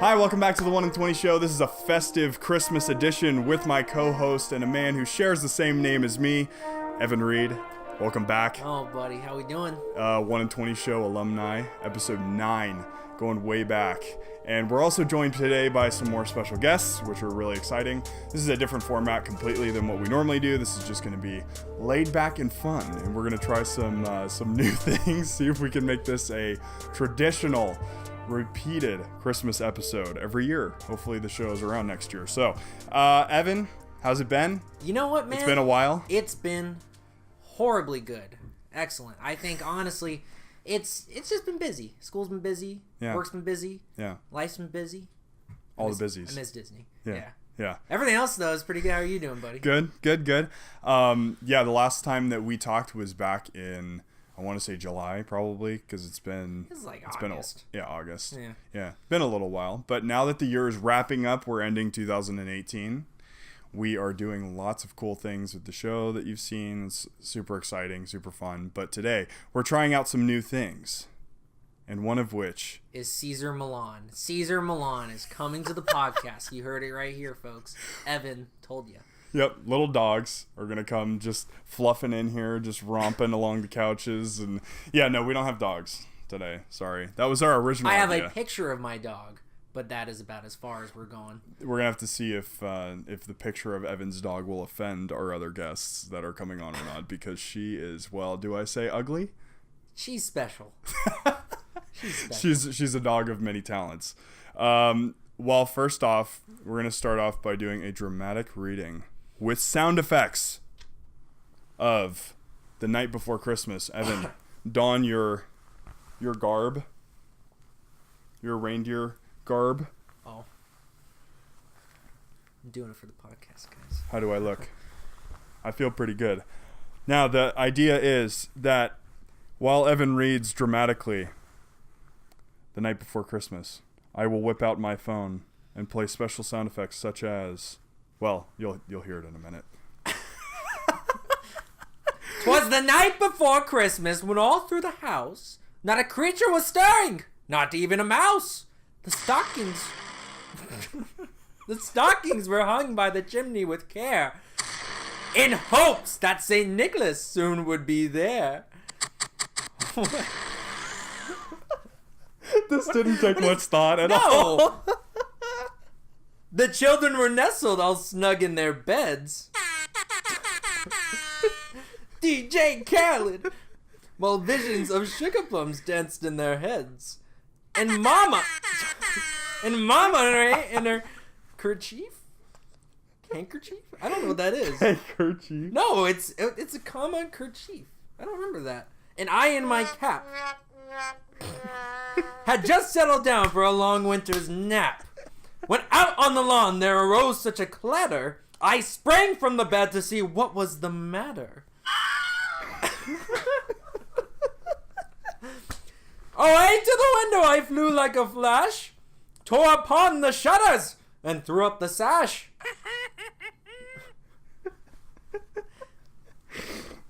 Hi, welcome back to the 1 in 20 show. This is a festive Christmas edition with my co-host and a man who shares the same name as me, Evan Reed. Welcome back. Oh, buddy, how we doing? 1 in 20 show alumni, episode 9, going way back. And we're also joined today by some more special guests, which are really exciting. This is a different format completely than what we normally do. This is just going to be laid back and fun, and we're going to try some new things, see if we can make this a traditional, repeated Christmas episode every year. Hopefully the show is around next year. So, Evan, how's it been? You know what, man? It's been a while. It's been horribly good. Excellent. I think, honestly, it's just been busy. School's been busy. Yeah. Work's been busy. Yeah. Life's been busy. All the busies. I miss Disney. Yeah. Everything else, though, is pretty good. How are you doing, buddy? Good. Yeah, the last time that we talked was back in, I want to say July, probably, because it's like August. August. Yeah. Been a little while. But now that the year is wrapping up, we're ending 2018. We are doing lots of cool things with the show that you've seen. It's super exciting, super fun. But today, we're trying out some new things. And one of which is Caesar Milan. Caesar Milan is coming to the podcast. You heard it right here, folks. Evan told you. Yep, little dogs are going to come just fluffing in here, just romping along the couches. And yeah, no, we don't have dogs today. Sorry. That was our original idea. I have a picture of my dog, but that is about as far as we're going. We're going to have to see if the picture of Evan's dog will offend our other guests that are coming on or not, because she is, well, do I say ugly? She's special. She's a dog of many talents. Well, first off, we're going to start off by doing a dramatic reading with sound effects of The Night Before Christmas. Evan, don your garb. Your reindeer garb. Oh. I'm doing it for the podcast, guys. How do I look? I feel pretty good. Now, the idea is that while Evan reads dramatically The Night Before Christmas, I will whip out my phone and play special sound effects such as, well, you'll hear it in a minute. 'Twas the night before Christmas when all through the house not a creature was stirring, not even a mouse. The stockings were hung by the chimney with care, in hopes that St. Nicholas soon would be there. This didn't take much thought at all. No! The children were nestled all snug in their beds. DJ Khaled, while visions of sugar plums danced in their heads. And Mama in her kerchief? Handkerchief? I don't know what that is. Handkerchief? No, it's a common kerchief. I don't remember that. And I in my cap had just settled down for a long winter's nap, when out on the lawn there arose such a clatter, I sprang from the bed to see what was the matter. Away to the window I flew like a flash, tore upon the shutters, and threw up the sash.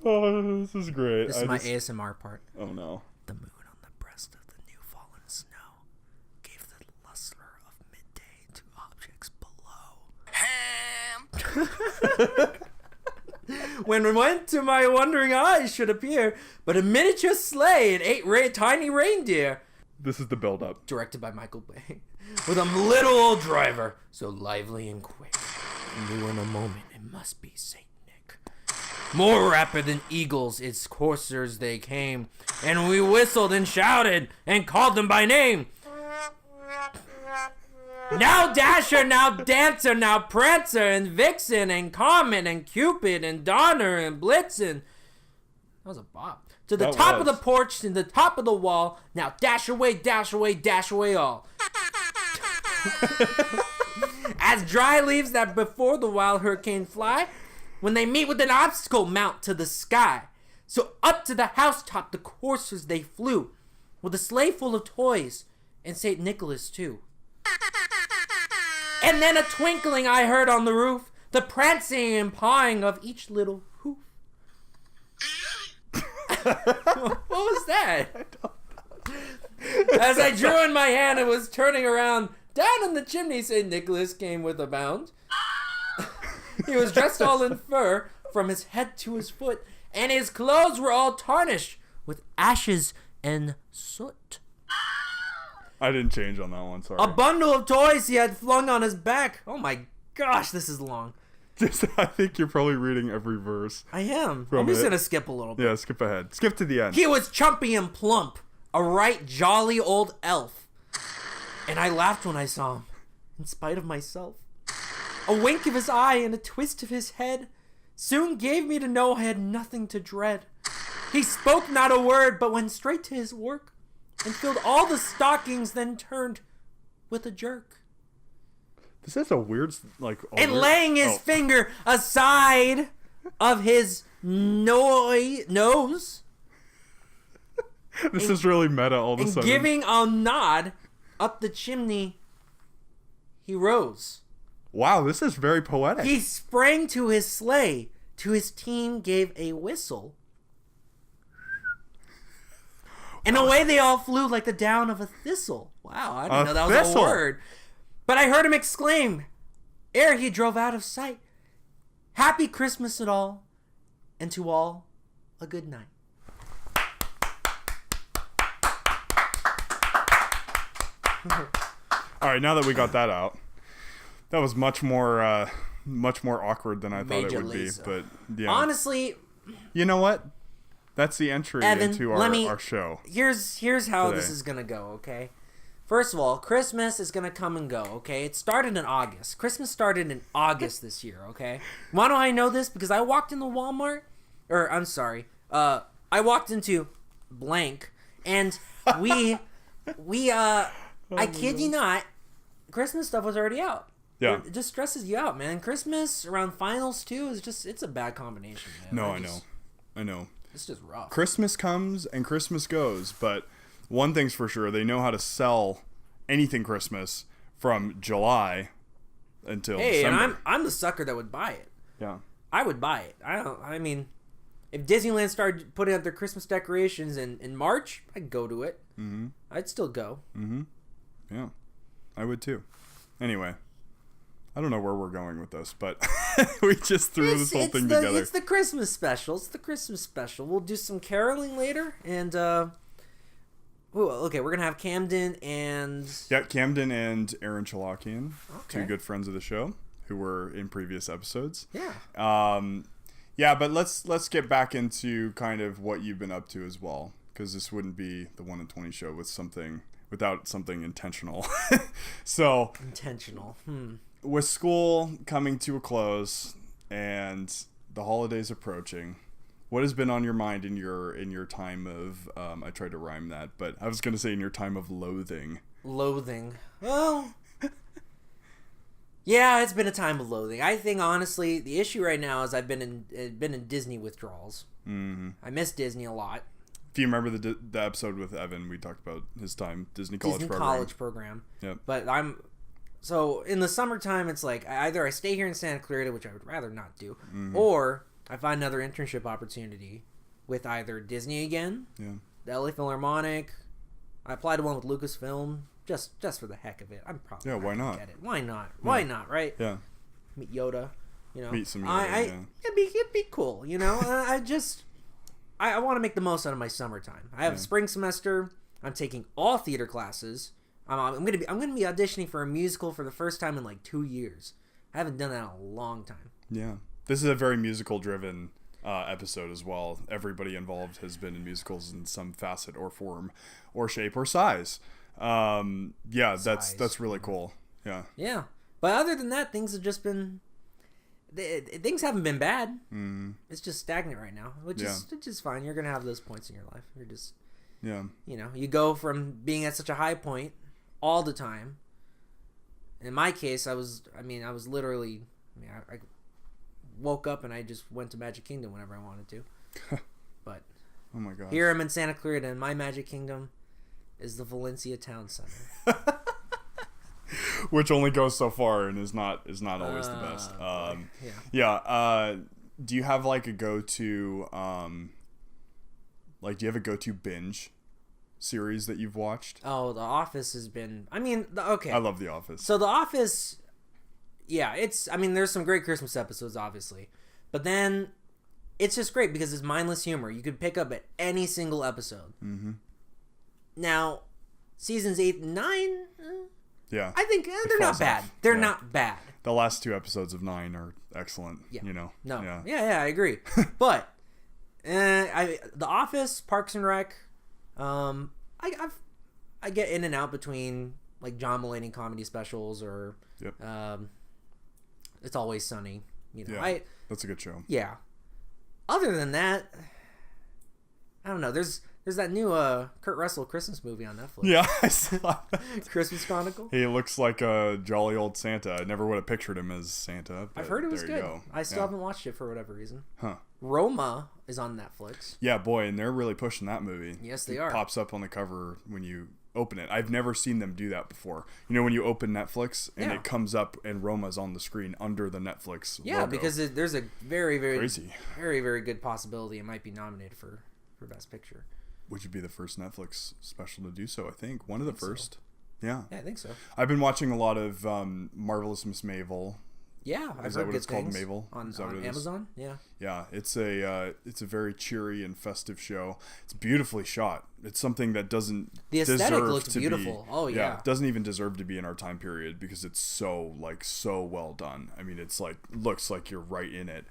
Oh, this is great. This is my ASMR part. Oh, no. The moon on the breast of the new fallen snow gave the luster of midday to objects below. When went to my wondering eyes should appear but a miniature sleigh and 8 tiny reindeer. This is the build-up. Directed by Michael Bay. With a little old driver, so lively and quick. Knew in a moment it must be Saint Nick. More rapid than eagles, its coursers they came, and we whistled and shouted and called them by name. Now Dasher, now Dancer, now Prancer, and Vixen, and Comet, and Cupid, and Donner, and Blitzen. That was a bop. To the top of the porch, and the top of the wall. Now dash away, dash away, dash away all. As dry leaves that before the wild hurricane fly, when they meet with an obstacle, mount to the sky. So up to the housetop the coursers they flew, with a sleigh full of toys, and St. Nicholas too. And then a twinkling I heard on the roof, the prancing and pawing of each little hoof. What was that? As I drew in my hand and was turning around, Down in the chimney, St. Nicholas came with a bound. He was dressed all in fur from his head to his foot, and his clothes were all tarnished with ashes and soot. I didn't change on that one, sorry. A bundle of toys he had flung on his back. Oh my gosh, this is long. I think you're probably reading every verse. I am. From I'm just it. going to skip a little bit. Yeah, skip ahead. Skip to the end. He was chumpy and plump, a right jolly old elf. And I laughed when I saw him, in spite of myself. A wink of his eye and a twist of his head soon gave me to know I had nothing to dread. He spoke not a word, but went straight to his work and filled all the stockings, then turned with a jerk. This is a weird, like... And laying his finger aside of his nose... This is really meta all of a and sudden. giving a nod up the chimney, he rose. Wow, this is very poetic. He sprang to his sleigh. To his team gave a whistle. And away they all flew like the down of a thistle. Wow, I didn't know that was thistle. a word. But I heard him exclaim, ere he drove out of sight, "Happy Christmas at all, and to all a good night." All right, now that we got that out, that was much more awkward than I thought it would Majorly be. so. But yeah, Honestly, you know what? That's the entry Evan, into our show. Here's how today. this is gonna go, okay? First of all, Christmas is gonna come and go, okay? It started in August. Christmas started in August this year, okay? Why do I know this? Because I walked into Walmart, or I'm sorry, I walked into blank, and I kid you not, Christmas stuff was already out. Yeah. It just stresses you out, man. Christmas around finals too is just, it's a bad combination, man. No, I know. It's just rough. Christmas comes and Christmas goes, but one thing's for sure, they know how to sell anything Christmas from July until Hey, December. and I'm the sucker that would buy it. Yeah. I would buy it. I mean, if Disneyland started putting out their Christmas decorations in March, I'd go to it. Mm-hmm. I'd still go. Mm-hmm. Yeah. I would too. Anyway. I don't know where we're going with this, but we just threw this whole thing together. It's the Christmas special. It's the Christmas special. We'll do some caroling later, and okay, we're gonna have Camden and Camden and Aaron Chalakian, Okay. two good friends of the show who were in previous episodes. yeah. Yeah, but let's get back into kind of what you've been up to as well, because this wouldn't be the 1 in 20 show without something intentional. So Intentional. with school coming to a close and the holidays approaching, what has been on your mind in your time of I tried to rhyme that, but I was going to say in your time of loathing. Loathing. Well, yeah, it's been a time of loathing. I think honestly, the issue right now is I've been in Disney withdrawals. Mm-hmm. I miss Disney a lot. If you remember the episode with Evan, we talked about his time Disney College program. Yep. But So in the summertime, it's like either I stay here in Santa Clarita, which I would rather not do, or I find another internship opportunity with either Disney again, the LA Philharmonic. I applied to one with Lucasfilm just for the heck of it. I'm probably why not? Get it. Why not? Why not? Right? Yeah. Meet Yoda. You know. Meet some Yoda. It'd be cool. You know. I want to make the most out of my summertime. I have a spring semester. I'm taking all theater classes. I'm gonna be auditioning for a musical for the first time in like 2 years. I haven't done that in a long time. Yeah, this is a very musical driven episode as well. Everybody involved has been in musicals in some facet or form, or shape or size. That's really cool. Yeah. Yeah, but other than that, things have just been. Things haven't been bad. It's just stagnant right now, which is fine. You're gonna have those points in your life. You're just. Yeah. You know, you go from being at such a high point all the time. In my case, I woke up and I just went to Magic Kingdom whenever I wanted to. But oh my god. Here I'm in Santa Clarita, and my Magic Kingdom is the Valencia Town Center. Which only goes so far and is not always the best. Do you have like a go-to do you have a go-to binge series that you've watched? Oh, The Office has been. I mean, okay. I love The Office. So The Office, yeah, it's. I mean, there's some great Christmas episodes, obviously, but then it's just great because it's mindless humor. You could pick up at any single episode. Mm-hmm. Now, seasons 8 and 9, Yeah. I think they're not bad. They're not bad. The last 2 episodes of 9 are excellent. Yeah. You know. No. Yeah. Yeah, I agree. But The Office, Parks and Rec, I get in and out between like John Mulaney comedy specials or Yep. It's Always Sunny. You know, Yeah. That's a good show. Yeah. Other than that, I don't know. There's that new Kurt Russell Christmas movie on Netflix. Yeah, I saw that. Christmas Chronicle. He looks like a jolly old Santa. I never would have pictured him as Santa. I've heard it was there you good. go. I still haven't watched it for whatever reason. Huh. Roma is on Netflix. Yeah, boy, and they're really pushing that movie. Yes, they It are. pops up on the cover when you open it. I've never seen them do that before. You know, when you open Netflix and Yeah. it comes up and Roma's on the screen under the Netflix Yeah, logo. because there's a very, very, Crazy. very, very good possibility it might be nominated for Best Picture. Which would be the first Netflix special to do so, I think. One of the first. So. Yeah. Yeah, I think so. I've been watching a lot of Marvelous Miss Maisel. Yeah, I've Is heard that what good it's called, things Mabel? on Is that what it is? Amazon. Yeah. Yeah, it's a very cheery and festive show. It's beautifully shot. It's something that doesn't The aesthetic deserve looks to beautiful. Be, Oh, yeah. it doesn't even deserve to be in our time period because it's so well done. I mean, it's like looks like you're right in it,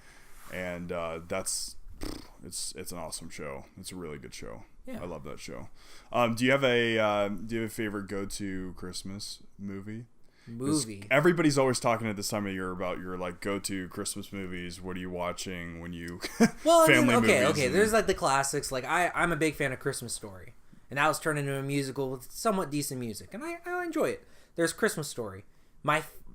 and it's an awesome show. It's a really good show. Yeah. I love that show. Do you have a favorite go-to Christmas movie? Everybody's always talking at this time of year about your like go-to Christmas movies. What are you watching when you Well, family movies? okay. There's like the classics. Like I'm a big fan of Christmas Story, and that was turned into a musical with somewhat decent music, and I enjoy it. There's Christmas Story,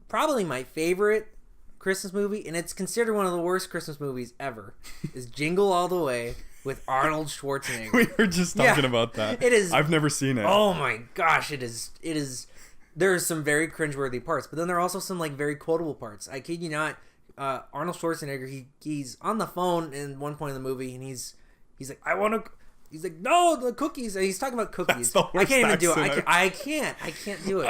probably my favorite Christmas movie, and it's considered one of the worst Christmas movies ever. Is Jingle All the Way with Arnold Schwarzenegger. We were just talking about that. It is. I've never seen it. Oh my gosh, it is. There's some very cringeworthy parts, but then there are also some like very quotable parts. I kid you not. Arnold Schwarzenegger, he's on the phone in one point in the movie, and he's like, I want to. He's like, no, the cookies. And he's talking about cookies. That's the worst I can't even do it. accent I can't do it.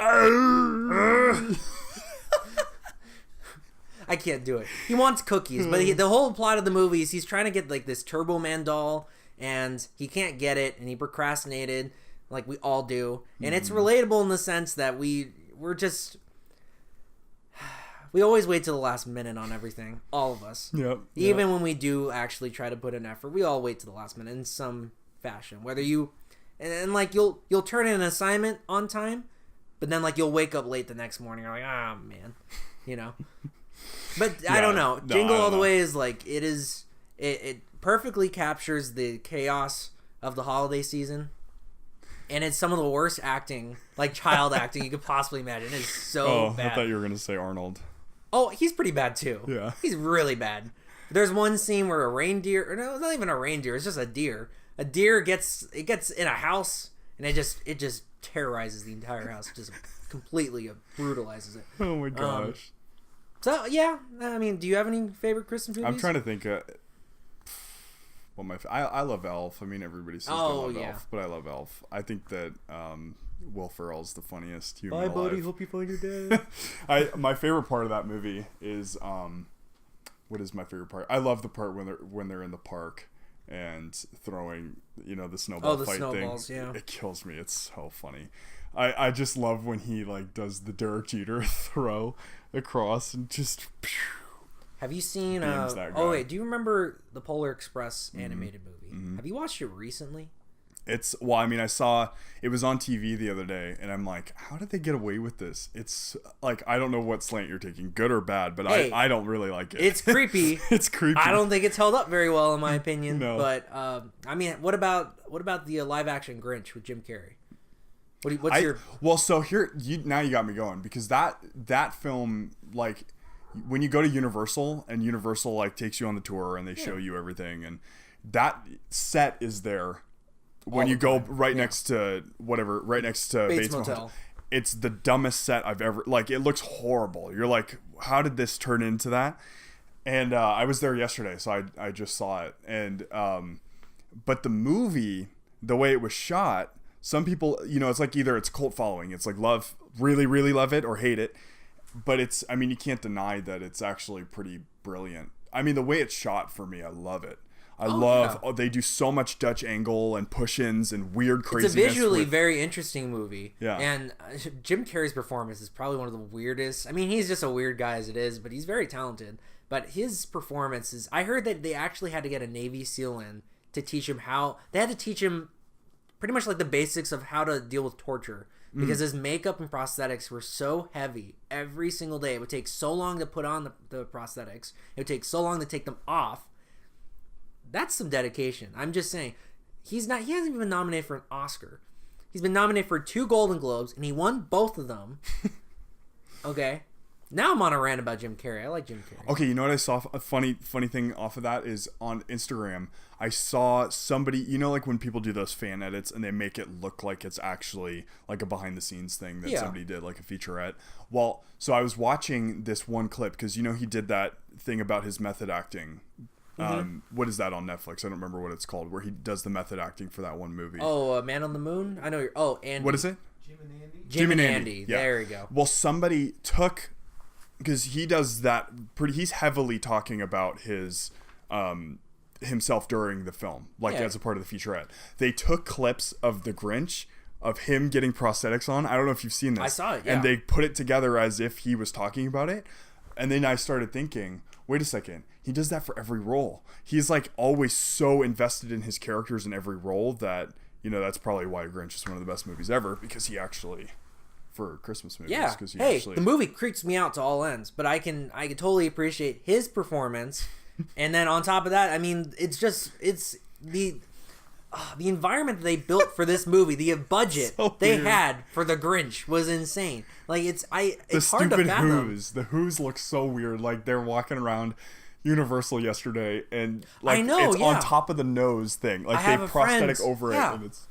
I can't do it. He wants cookies, but the whole plot of the movie is he's trying to get like this Turbo Man doll, and he can't get it, and he procrastinated, like we all do, and it's relatable in the sense that we always wait till the last minute on everything, all of us. Yep. Even when we do actually try to put in effort, we all wait to the last minute in some fashion. Whether you and like you'll turn in an assignment on time, but then like you'll wake up late the next morning. You're like, ah, man, you know. But I don't know. Jingle All the Way is like it perfectly captures the chaos of the holiday season, and it's some of the worst acting, like child acting you could possibly imagine. It's so bad. I thought you were gonna say Arnold. Oh, he's pretty bad too. Yeah. He's really bad. There's one scene where a reindeer, or no, it's not even a reindeer, it's just a deer. A deer gets in a house, and it just terrorizes the entire house, just completely brutalizes it. Oh my gosh. So yeah, I mean, do you have any favorite Christmas movies? I'm trying to think. I love Elf. I mean, everybody says they love Elf, but I love Elf. I think that Will Ferrell's the funniest human alive. Bye, buddy. Hope you find your dad. My favorite part of that movie is what is my favorite part? I love the part when they're in the park and throwing the snowball fight snowballs, thing. yeah. It kills me. It's so funny. I just love when he like does the Derek Jeter throw across and just. Have you seen? Beams that guy. Oh wait, do you remember the Polar Express animated movie? Mm-hmm. Have you watched it recently? I saw it was on TV the other day, and I'm like, how did they get away with this? It's like, I don't know what slant you're taking, good or bad, but I don't really like it. It's creepy. It's creepy. I don't think it's held up very well, in my opinion. No. But I mean, what about the live action Grinch with Jim Carrey? So here now you got me going, because that film, like, when you go to Universal and Universal like takes you on the tour and they show you everything, and that set is there when you go next to Bates Motel. It's the dumbest set I've ever, like, it looks horrible. You're like, how did this turn into that? And I was there yesterday, so I just saw it. And but the movie, the way it was shot, some people, it's like either it's cult following, it's like love, really, really love it or hate it. But you can't deny that it's actually pretty brilliant. I mean, the way it's shot for me, I love it. They do so much Dutch angle and push-ins and weird craziness. It's a visually very interesting movie. Yeah. And Jim Carrey's performance is probably one of the weirdest. I mean, he's just a weird guy as it is, but he's very talented. But his performance is... I heard that they actually had to get a Navy SEAL in to teach him how... They had to teach him pretty much like the basics of how to deal with torture. Because his makeup and prosthetics were so heavy every single day. It would take so long to put on the prosthetics. It would take so long to take them off. That's some dedication. I'm just saying. He hasn't even been nominated for an Oscar. He's been nominated for 2 Golden Globes, and he won both of them. Okay? Now I'm on a rant about Jim Carrey. I like Jim Carrey. Okay, you know what I saw? A funny thing off of that is on Instagram, I saw somebody, like when people do those fan edits and they make it look like it's actually like a behind the scenes thing that somebody did, like a featurette. Well, so I was watching this one clip because, he did that thing about his method acting. What is that on Netflix? I don't remember what it's called, where he does the method acting for that one movie. Oh, Man on the Moon? I know you're... Oh, Andy. What is it? Jim and Andy. Jim and Andy. Yeah. There we go. Well, somebody took... Because he does that he's heavily talking about his himself during the film, like as a part of the featurette. They took clips of the Grinch of him getting prosthetics on. I don't know if you've seen this. I saw it, yeah. And they put it together as if he was talking about it. And then I started thinking, wait a second, he does that for every role. He's like always so invested in his characters in every role that, that's probably why Grinch is one of the best movies ever, because he actually... for Christmas movies. Yeah. The movie creeps me out to all ends, but I can totally appreciate his performance. And then on top of that, I mean, it's the environment that they built for this movie, the budget they had for the Grinch was insane. Like it's hard to fathom. The Who's look so weird. Like they're walking around Universal yesterday and like I know, it's on top of the nose thing. Like they prosthetic over it and it's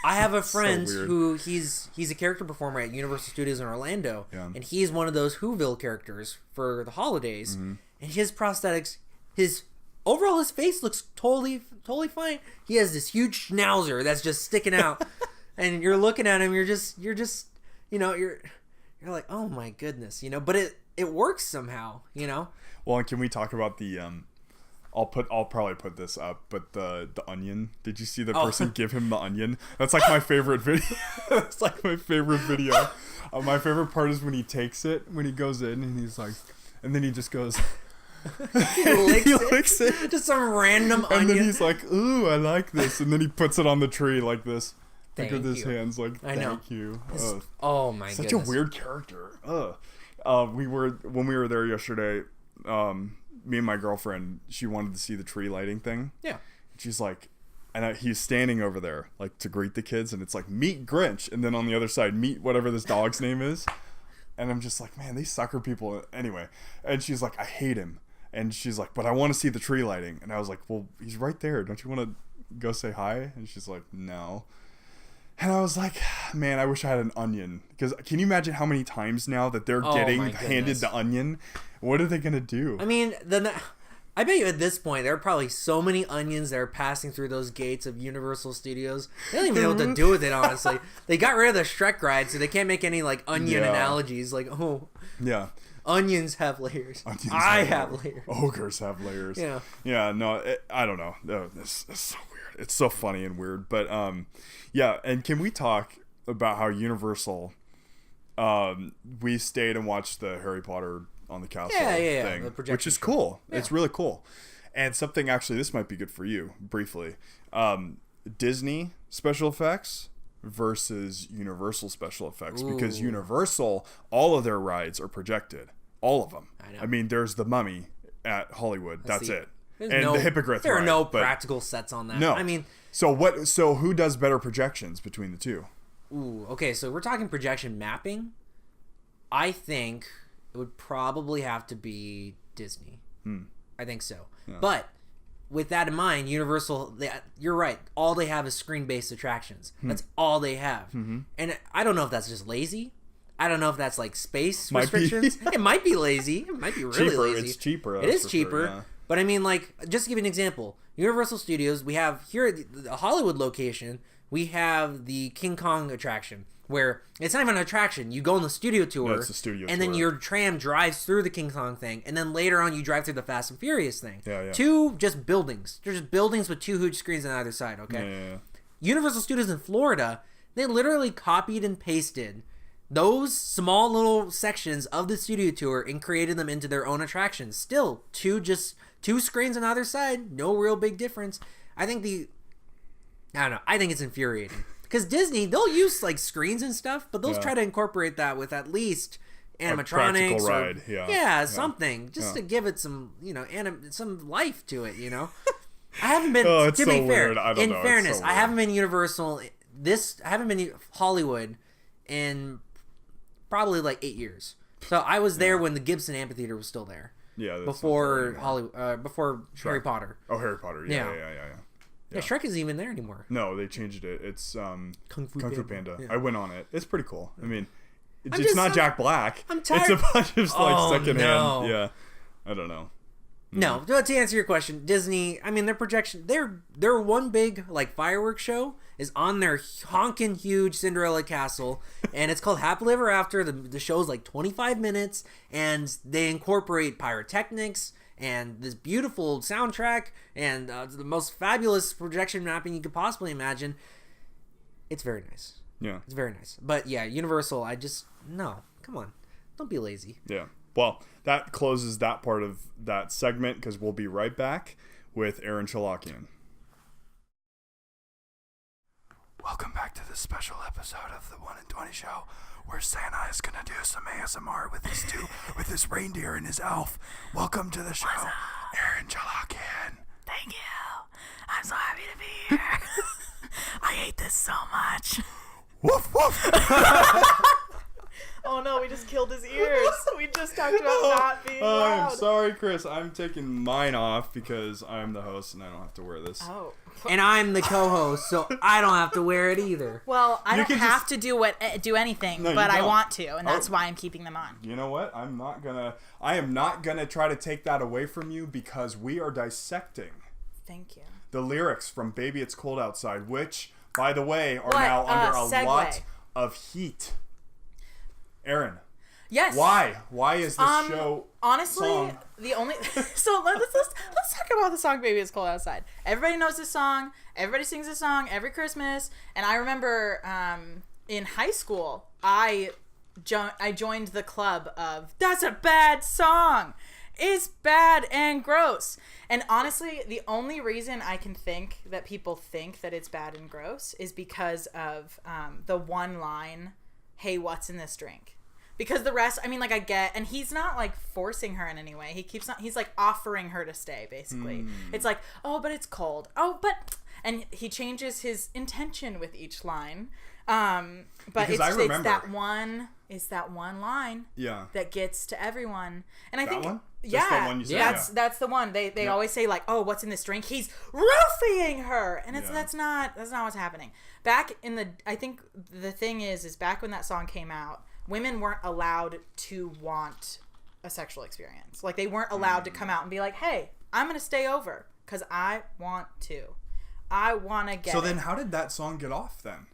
I have a friend who he's a character performer at Universal Studios in Orlando, and he's one of those Whoville characters for the holidays. And his prosthetics, his face looks totally fine. He has this huge schnauzer that's just sticking out, and you're looking at him, you're just you're like, oh my goodness, but it works somehow, Well, and can we talk about the I'll probably put this up, but the onion. Did you see the person give him the onion? That's like my favorite video. That's like my favorite video. My favorite part is when he takes it, when he goes in and he's like, and then he just goes. He licks it. Just some random onion. And then he's like, ooh, I like this. And then he puts it on the tree like this. Think of his hands like, thank you. Oh my goodness. Such a weird character. When we were there yesterday, me and my girlfriend, she wanted to see the tree lighting thing. Yeah. She's like, and he's standing over there, like, to greet the kids, and it's like, meet Grinch, and then on the other side, meet whatever this dog's name is. And I'm just like, man, these sucker people. Anyway, and she's like, I hate him. And she's like, but I want to see the tree lighting. And I was like, well, he's right there. Don't you want to go say hi? And she's like, no. And I was like, man, I wish I had an onion. Because can you imagine how many times now that they're getting handed the onion? What are they going to do? I mean, I bet you at this point, there are probably so many onions that are passing through those gates of Universal Studios. They don't even know what to do with it, honestly. They got rid of the Shrek ride, so they can't make any, like, onion analogies. Like, yeah. Onions have layers. I have layers. Ogres have layers. Yeah. Yeah, no, I don't know. It's so weird. It's so funny and weird. But, yeah, and can we talk about how Universal, we stayed and watched the Harry Potter on the castle thing, which is cool. Yeah. It's really cool. And something, actually, this might be good for you, briefly. Disney special effects versus Universal special effects. Ooh. Because Universal, all of their rides are projected. All of them. I know. I mean, there's the Mummy at Hollywood. That's it. And the Hippogriff There ride, are no practical sets on that. No. I mean... So who does better projections between the two? Ooh, okay, so we're talking projection mapping. I think it would probably have to be Disney. I think so. Yeah. But with that in mind, Universal, you're right. All they have is screen-based attractions. That's all they have. Mm-hmm. And I don't know if that's just lazy. I don't know if that's like space restrictions. It might be lazy. It might be really lazy. It's cheaper. It is cheaper. Sure, yeah. But I mean, like, just to give you an example, Universal Studios, we have here at the Hollywood location, we have the King Kong attraction, where it's not even an attraction. You go on the studio tour, No, it's a studio and then tour. your tram drives through the King Kong thing, and then later on you drive through the Fast and Furious thing. Yeah. Two just buildings. They're just buildings with two huge screens on either side, okay? Yeah. Universal Studios in Florida, they literally copied and pasted those small little sections of the studio tour and created them into their own attractions. Still, two screens on either side, no real big difference. I think it's infuriating. Because Disney, they'll use like screens and stuff, but they'll try to incorporate that with at least animatronics practical ride, something just to give it some, some life to it, I haven't been it's to so be fair. weird. I don't In know. It's fairness, so I haven't been Universal. I haven't been Hollywood in probably like 8 years. So I was there when the Gibson Amphitheater was still there. Yeah. That's Before not Hollywood, before Harry Potter. Oh, Harry Potter. Yeah. Yeah, Shrek isn't even there anymore. No, they changed it. It's Kung Fu Panda. Yeah. I went on it. It's pretty cool. I mean, it's just- not I'm- Jack Black. I'm tired- It's a bunch of Oh, secondhand. no. Yeah. I don't know. No, to answer your question, Disney, I mean, their projection, their one big like fireworks show is on their honking huge Cinderella castle, and it's called Happily Ever After. The show's like 25 minutes, and they incorporate pyrotechnics and this beautiful soundtrack and the most fabulous projection mapping you could possibly imagine. It's very nice. Yeah. It's very nice. But yeah, Universal, no, come on, don't be lazy. Yeah. Well, that closes that part of that segment because we'll be right back with Aaron Chalakian. Welcome back to this special episode of the 1 in 20 show where Santa is going to do some ASMR with his reindeer and his elf. Welcome to the show, Aaron Chalakian. Thank you. I'm so happy to be here. I hate this so much. Woof, woof. Oh no, we just killed his ears. We just talked about not being loud. I'm sorry, Chris. I'm taking mine off because I'm the host and I don't have to wear this. Oh. And I'm the co-host, so I don't have to wear it either. Well, I You don't can have just- to do anything, No, you but I don't. want to, and that's Oh. why I'm keeping them on. You know what? I am not gonna try to take that away from you because we are dissecting Thank you. the lyrics from Baby It's Cold Outside, which, by the way, are What? now under a Segue. lot of heat. Aaron, Yes. why? Why is this show Honestly, song? the only so let's talk about the song "Baby It's Cold Outside." Everybody knows this song. Everybody sings this song every Christmas. And I remember in high school, I joined the club of "That's a bad song. It's bad and gross." And honestly, the only reason I can think that people think that it's bad and gross is because of the one line, "Hey, what's in this drink?" Because the rest, I mean, like, I get, and he's not like forcing her in any way. He's like offering her to stay, basically. It's like, oh, but it's cold. Oh, but, and he changes his intention with each line. But Because I remember- it's that one line Yeah. that gets to everyone. And I That think, one? Just yeah, the one you said? that's the one. They always say like, oh, what's in this drink? He's roofing her, and Yeah. that's not what's happening. I think the thing is back when that song came out, women weren't allowed to want a sexual experience. Like, they weren't allowed to come out and be like, hey, I'm gonna stay over because I want to. I want to get So it. then how did that song get off then?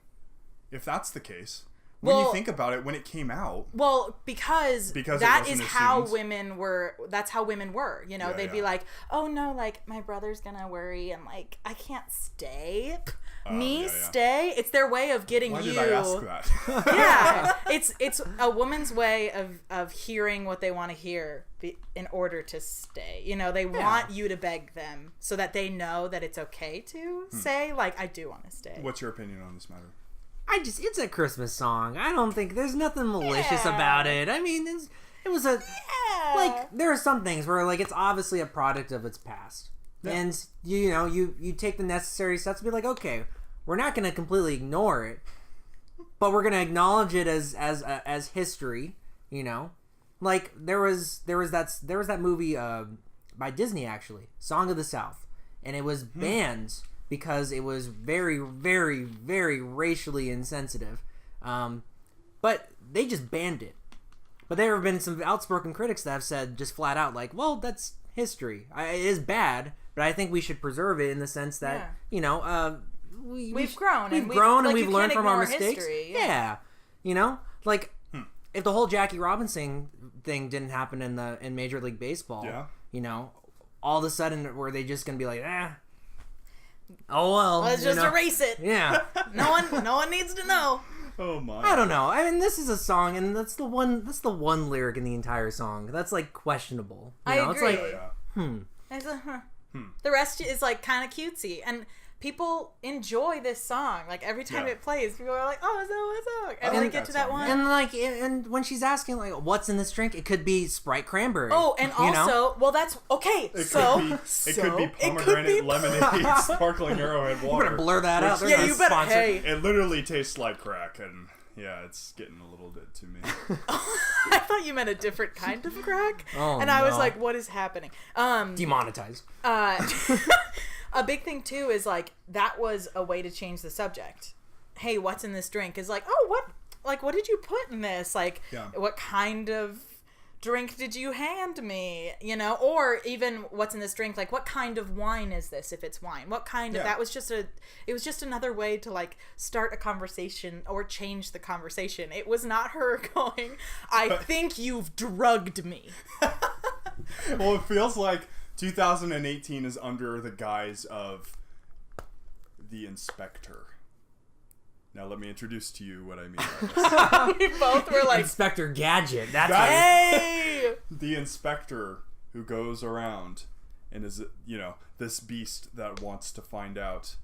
If that's the case. When you Well- think about it, when it came out, Well, because Because it that is wasn't how assumed. women were. That's how women were. You know, Yeah, they'd yeah. be like, "Oh no, like my brother's gonna worry, and like I can't stay. Me yeah. stay." It's their way of getting why you. did I ask that? Yeah, it's a woman's way of hearing what they want to hear in order to stay. You know, they want you to beg them so that they know that it's okay to say like, "I do want to stay." What's your opinion on this matter? It's a Christmas song. I don't think there's nothing malicious Yeah. about it. I mean, it was a Yeah. like there are some things where like it's obviously a product of its past, and you take the necessary steps to be like, okay, we're not going to completely ignore it, but we're going to acknowledge it as history. You know, like there was that movie by Disney actually, Song of the South, and it was banned because it was very, very, very racially insensitive. But they just banned it. But there have been some outspoken critics that have said just flat out like, well, that's history. It is bad, but I think we should preserve it in the sense that we've grown and we've learned from our mistakes. History, yeah. Like if the whole Jackie Robinson thing didn't happen in Major League Baseball, all of a sudden were they just gonna be like, oh well, let's just erase it. Yeah. no one needs to know. Oh my. I don't know. I mean, this is a song, and that's the one lyric in the entire song that's like questionable. I agree. It's like, It's The rest is like kind of cutesy, and people enjoy this song. Like every time it plays, people are like, "Oh, it's that one song," and then they get to that song, one. And when she's asking like, "What's in this drink?" It could be Sprite cranberry. Oh, and also, well, that's okay. It could be pomegranate lemonade, sparkling Arrowhead water. You better blur that out. Yeah, you better. Hey, it literally tastes like crack, and yeah, it's getting a little bit to me. I thought you meant a different kind of crack, and I was like, "What is happening?" Demonetized. A big thing too is like that was a way to change the subject. Hey, what's in this drink? Is like, oh, what did you put in this? Like, what kind of drink did you hand me? Or even what's in this drink? Like, what kind of wine is this? If it's wine, what kind of? That was it was just another way to like start a conversation or change the conversation. It was not her going, I think you've drugged me. Well, it feels like 2018 is under the guise of The Inspector. Now let me introduce to you what I mean by this. We both were like, Inspector Gadget. That's hey! The Inspector who goes around and is, this beast that wants to find out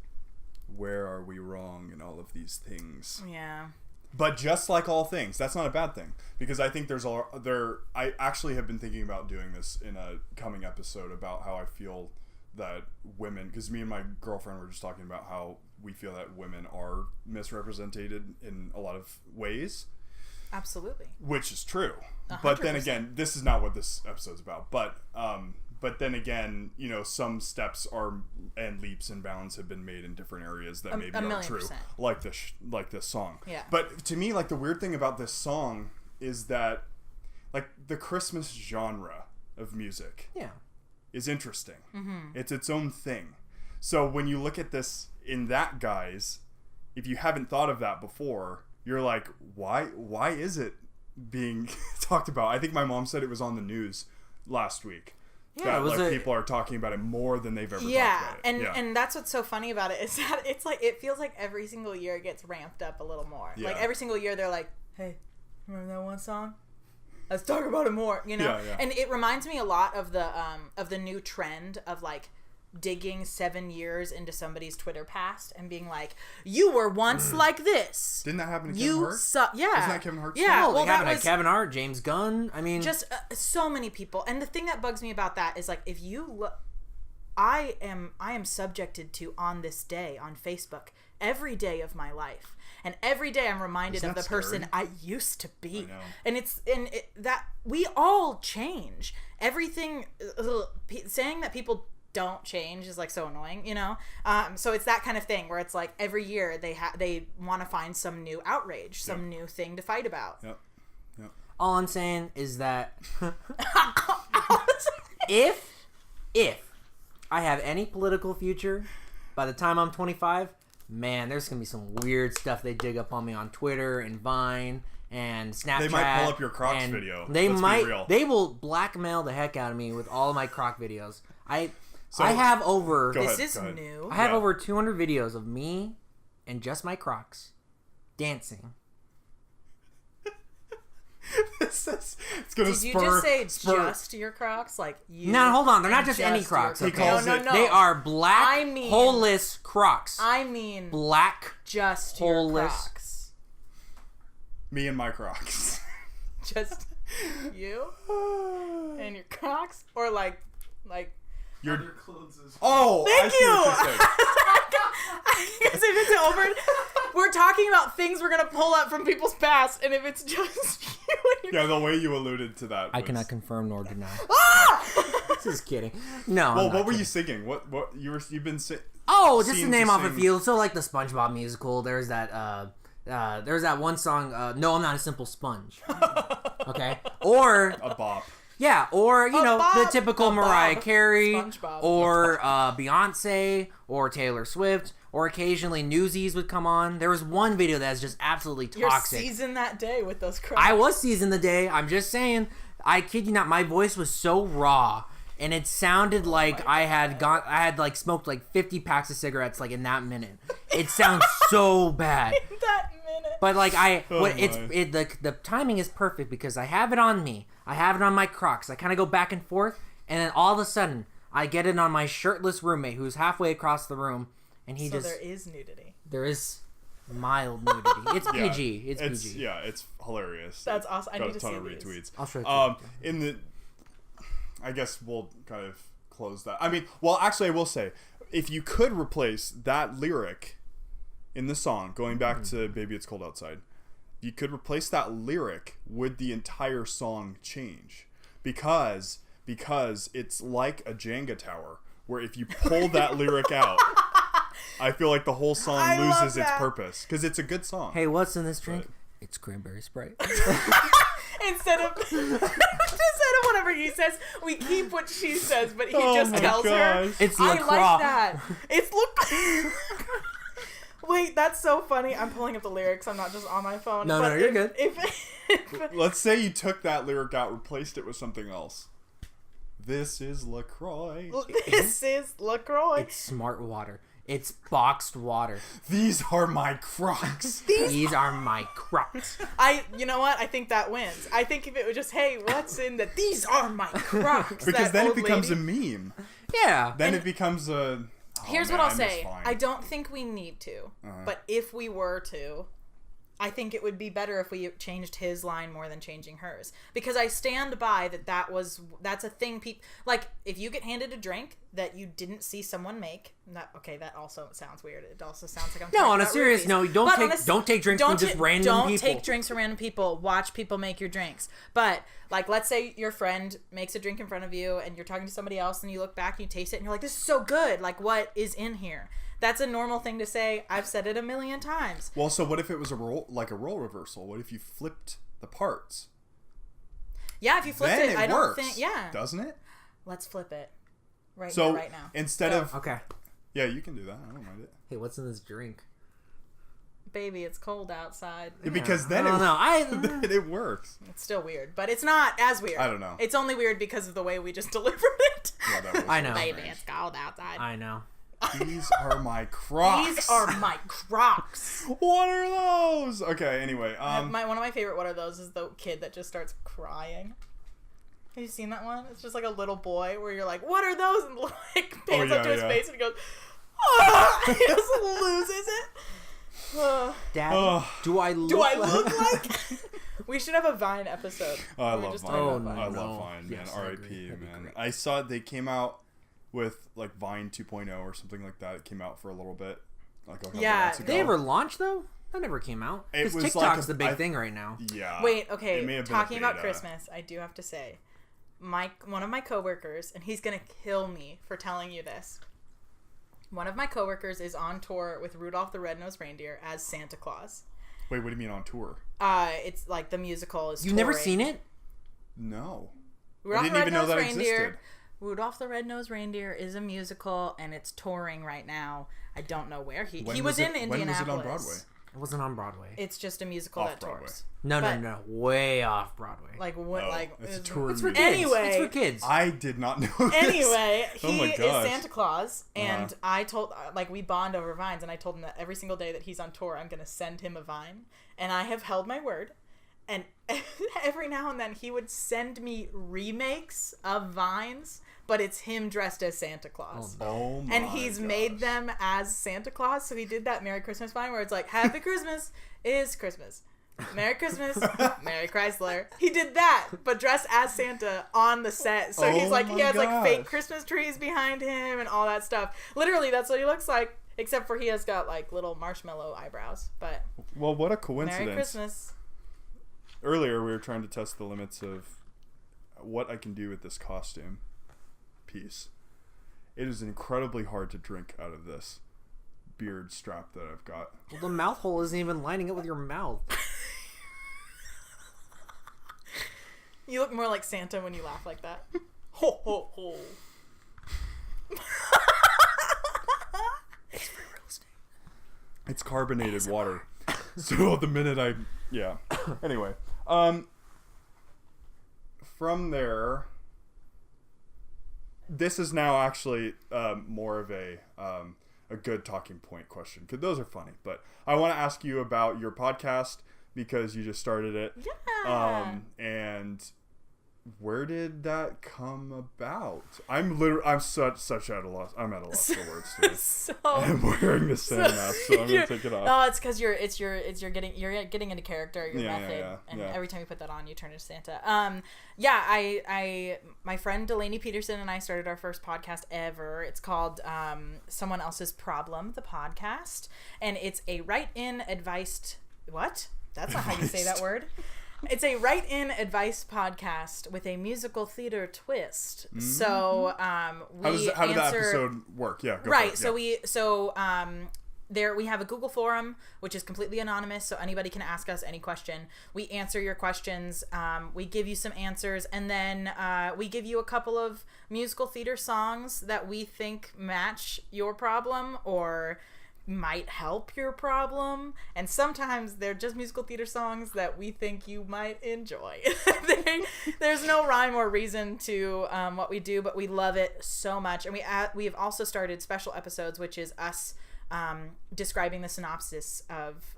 where are we wrong in all of these things. Yeah. But just like all things, that's not a bad thing, because I think I actually have been thinking about doing this in a coming episode about how I feel that women, because me and my girlfriend were just talking about how we feel that women are misrepresented in a lot of ways. Absolutely. Which is true. 100%. But then again, this is not what this episode's about. But then again, some steps and leaps and bounds have been made in different areas that maybe aren't true, like this song. Yeah. But to me, like the weird thing about this song is that, like the Christmas genre of music, is interesting. Mm-hmm. It's its own thing. So when you look at this in that guise, if you haven't thought of that before, you're like, why is it being talked about? I think my mom said it was on the news last week. Yeah, people are talking about it more than they've ever talked about it. And that's what's so funny about it is that it's like it feels like every single year it gets ramped up a little more. Yeah. Like every single year they're like, "Hey, remember that one song? Let's talk about it more." Yeah. And it reminds me a lot of the new trend of like digging 7 years into somebody's Twitter past and being like, "You were once like this." Didn't that happen to Kevin Hart? Yeah. Isn't that Kevin Hart? Yeah. Well, that was Kevin Hart, James Gunn. I mean, just so many people. And the thing that bugs me about that is like, if you look, I am subjected to on this day on Facebook every day of my life. And every day I'm reminded of the person I used to be. And that we all change. Everything, saying that people don't change is like so annoying, so it's that kind of thing where it's like every year they want to find some new outrage, some new thing to fight about. Yep. All I'm saying is that if I have any political future by the time I'm 25, man, there's gonna be some weird stuff they dig up on me on Twitter and Vine and Snapchat. They might pull up your Crocs video. They Let's might. be real. They will blackmail the heck out of me with all of my Croc videos. I have over. This is new. I have over 200 videos of me and just my Crocs dancing. It's gonna Did you just say just your Crocs? Like you? No, hold on. They're not just any Crocs. He calls no. They are black, holeless Crocs. I mean black, just holeless. Your Crocs. Me and my Crocs. Just you and your Crocs, or like. Your clothes as well. Oh, thank you. I If it's over, we're talking about things we're gonna pull up from people's past, and if it's just you and your the way you alluded to that. I cannot confirm nor deny. Ah! Just kidding. No. Well, what were you singing? What you've been singing? Oh, just to name off a few. So like the SpongeBob musical. There's that. There's that one song. No, I'm not a simple sponge. Okay. Or A bop. Yeah, or you know, the Bob. typical A Mariah Bob. Carey, SpongeBob. or Beyonce, or Taylor Swift, or occasionally Newsies would come on. There was one video that's just absolutely You're toxic. seasoned that day with those Crocs. I was seasoned the day. I'm just saying. I kid you not. My voice was so raw, and it sounded like I had like smoked like 50 packs of cigarettes like in that minute. It sounds so bad. that minute. But like my. the timing is perfect because I have it on me. I have it on my Crocs. I kind of go back and forth, and then all of a sudden I get it on my shirtless roommate who's halfway across the room, and he So just there is nudity. there is mild nudity. It's Yeah, PG. It's PG. Yeah, it's hilarious. That's awesome. I Got need a to ton see of these. retweets. I'll show it to you. In the, I guess we'll kind of close that. I mean, well, actually, I will say, if you could replace that lyric in the song, going back to "Baby It's Cold Outside," you could replace that lyric. Would the entire song change? Because it's like a Jenga tower, where if you pull that lyric out, I feel like the whole song I love loses its that. purpose because it's a good song. Hey, what's in this drink? But- It's cranberry Sprite. Instead of whatever he says, we keep what she says, but he Oh just my tells her. gosh. It's I LaCroix. like that. It's look. Wait, that's so funny. I'm pulling up the lyrics. I'm not just on my phone. No, but no, you're if, good. If Let's say you took that lyric out, replaced it with something else. This is LaCroix. this is LaCroix. It's smart water. It's boxed water. These are my Crocs. These are my Crocs. You know what? I think that wins. I think if it was just, hey, what's in the? These are my Crocs. Because that then it old becomes lady. a meme. Yeah. Then it becomes a... Here's man, what I'll I miss say. Vine. I don't think we need to, but if we were to, I think it would be better if we changed his line more than changing hers. Because I stand by that's a thing people like. If you get handed a drink that you didn't see someone make, that also sounds weird. It also sounds like I'm No, talking on a about serious roofies. note, But don't take drinks from just random Don't people. take drinks from random people. Watch people make your drinks. But like, let's say your friend makes a drink in front of you, and you're talking to somebody else, and you look back, and you taste it, and you're like, "This is so good! Like, what is in here?" That's a normal thing to say. I've said it a million times. Well, so what if it was a role reversal? What if you flipped the parts? Yeah, if you flipped Then it, it I don't works, think. Yeah, doesn't it? let's flip it. Right So here, right now. instead Go. of... Okay. Yeah, you can do that. I don't mind it. Hey, what's in this drink? Baby, it's cold outside. Because then I don't know. then it works. It's still weird, but it's not as weird. I don't know. It's only weird because of the way we just delivered it. Yeah, that was I know. Baby, it's cold outside. I know. These are my Crocs. These are my Crocs. What are those? Okay, anyway. One of my favorite "what are those" is the kid that just starts crying. Have you seen that one? It's just like a little boy where you're like, "What are those?" and like pans up to his face and he goes, "Ah!" He just loses it. Daddy, Ugh. do I look Do I look like? We should have a Vine episode. Oh, I where we love just Vine. talk Oh, about Vine. I no. love Vine, man. Yes, I agree. R.I.P. That'd be man. great. I saw they came out with like Vine 2.0 or something like that. It came out for a little bit, like a couple Yeah, months ago. Did they ever launch though? That never came out. It Because was TikTok's like the big thing right now. Yeah. Wait, It okay. may have been a Talking about beta. Christmas, I do have to say, one of my coworkers, and he's gonna kill me for telling you this. One of my coworkers is on tour with Rudolph the Red-Nosed Reindeer as Santa Claus. Wait, what do you mean on tour? It's like the musical is. You've never touring. seen it? No. Rudolph didn't the even know Red-Nosed that Reindeer. existed. Rudolph the Red-Nosed Reindeer is a musical, and it's touring right now. I don't know where he When was in it, Indianapolis. When was it on Broadway? It wasn't on Broadway. It's just a musical Off that Broadway. tours. No, but- no, way off Broadway. Like what? Oh, like it's a tour It's for musical. kids. Anyway. It's for kids. I did not know this. Anyway, Oh he my is gosh. Santa Claus, and Uh-huh. I told we bond over Vines, and I told him that every single day that he's on tour, I'm gonna send him a Vine, and I have held my word. And every now and then he would send me remakes of Vines, but it's him dressed as Santa Claus. Oh my And he's made them as Santa Claus, so he did that Merry Christmas Vine where it's like, Happy Christmas is Christmas. Merry Christmas, Merry Chrysler. He did that, but dressed as Santa on the set. So he's Oh like, he my has like fake gosh. Christmas trees behind him and all that stuff. Literally, that's what he looks like, except for he has got like little marshmallow eyebrows. But Well, what a Merry coincidence. Christmas. Earlier, we were trying to test the limits of what I can do with this costume piece. It is incredibly hard to drink out of this beard strap that I've got. Well, the mouth hole isn't even lining up with your mouth. You look more like Santa when you laugh like that. Ho, ho, ho. It's for real estate. It's carbonated water. So the minute anyway, from there, this is now actually more of a good talking point question, because those are funny. But I want to ask you about your podcast, because you just started it. Yeah. And where did that come about? I'm such at a loss. I'm at a loss for words today. So I'm wearing the same mask, so I'm gonna take it off. Oh, it's because you're getting into character, your method, and yeah. every time you put that on, you turn into Santa. My friend Delaney Peterson and I started our first podcast ever. It's called Someone Else's Problem, the podcast, and it's a write-in advice. What? That's not how you say that word. It's a write-in advice podcast with a musical theater twist. Mm-hmm. So how did that episode work? Yeah, go right. For it. So there we have a Google forum which is completely anonymous, so anybody can ask us any question. We answer your questions. We give you some answers, and then we give you a couple of musical theater songs that we think match your problem or might help your problem, and sometimes they're just musical theater songs that we think you might enjoy. There's no rhyme or reason to what we do, but we love it so much. And we have also started special episodes, which is us describing the synopsis of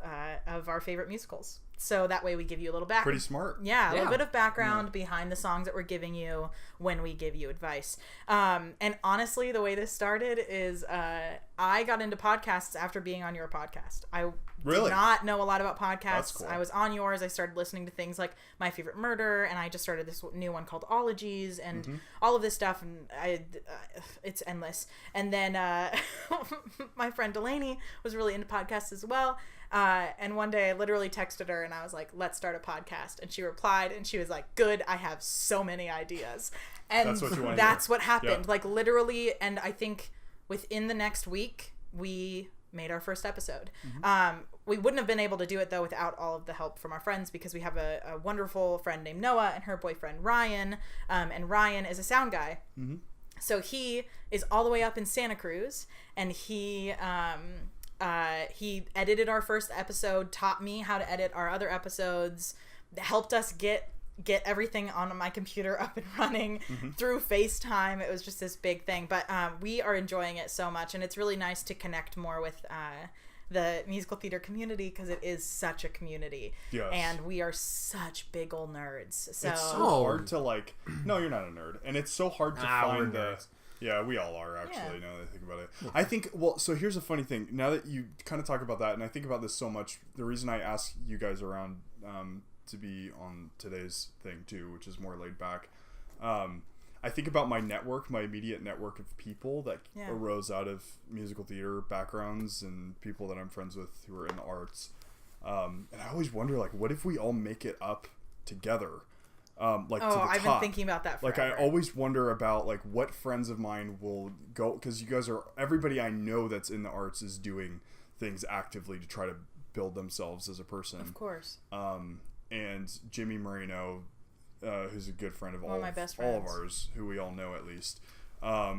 our favorite musicals. So that way we give you a little background. Pretty smart. Yeah, a little bit of background behind the songs that we're giving you when we give you advice. And honestly, the way this started is I got into podcasts after being on your podcast. I did not know a lot about podcasts. That's cool. I was on yours. I started listening to things like My Favorite Murder, and I just started this new one called Ologies, and all of this stuff, and it's endless. And then my friend Delaney was really into podcasts as well. And one day I literally texted her and I was like, let's start a podcast. And she replied and she was like, good, I have so many ideas. And that's what happened. Yeah. Like literally, and I think within the next week, we made our first episode. We wouldn't have been able to do it though without all of the help from our friends, because we have a wonderful friend named Noah and her boyfriend Ryan. And Ryan is a sound guy. So he is all the way up in Santa Cruz, and he edited our first episode, taught me how to edit our other episodes, helped us get everything on my computer up and running through FaceTime. It was just this big thing, but we are enjoying it so much, and it's really nice to connect more with the musical theater community, because it is such a community. Yes. And we are such big ol' nerds. So it's so hard to no, you're not a nerd, and it's so hard to find the. Yeah, we all are, actually, now that I think about it. I think, so here's a funny thing. Now that you kind of talk about that, and I think about this so much, the reason I ask you guys around to be on today's thing, too, which is more laid back, I think about my network, my immediate network of people that arose out of musical theater backgrounds and people that I'm friends with who are in the arts. And I always wonder, what if we all make it up together? To the I've top. been thinking about that forever. I always wonder about what friends of mine will go, because you guys are, everybody I know that's in the arts is doing things actively to try to build themselves as a person. Of course. And Jimmy Marino, who's a good friend of all of ours, who we all know at least. I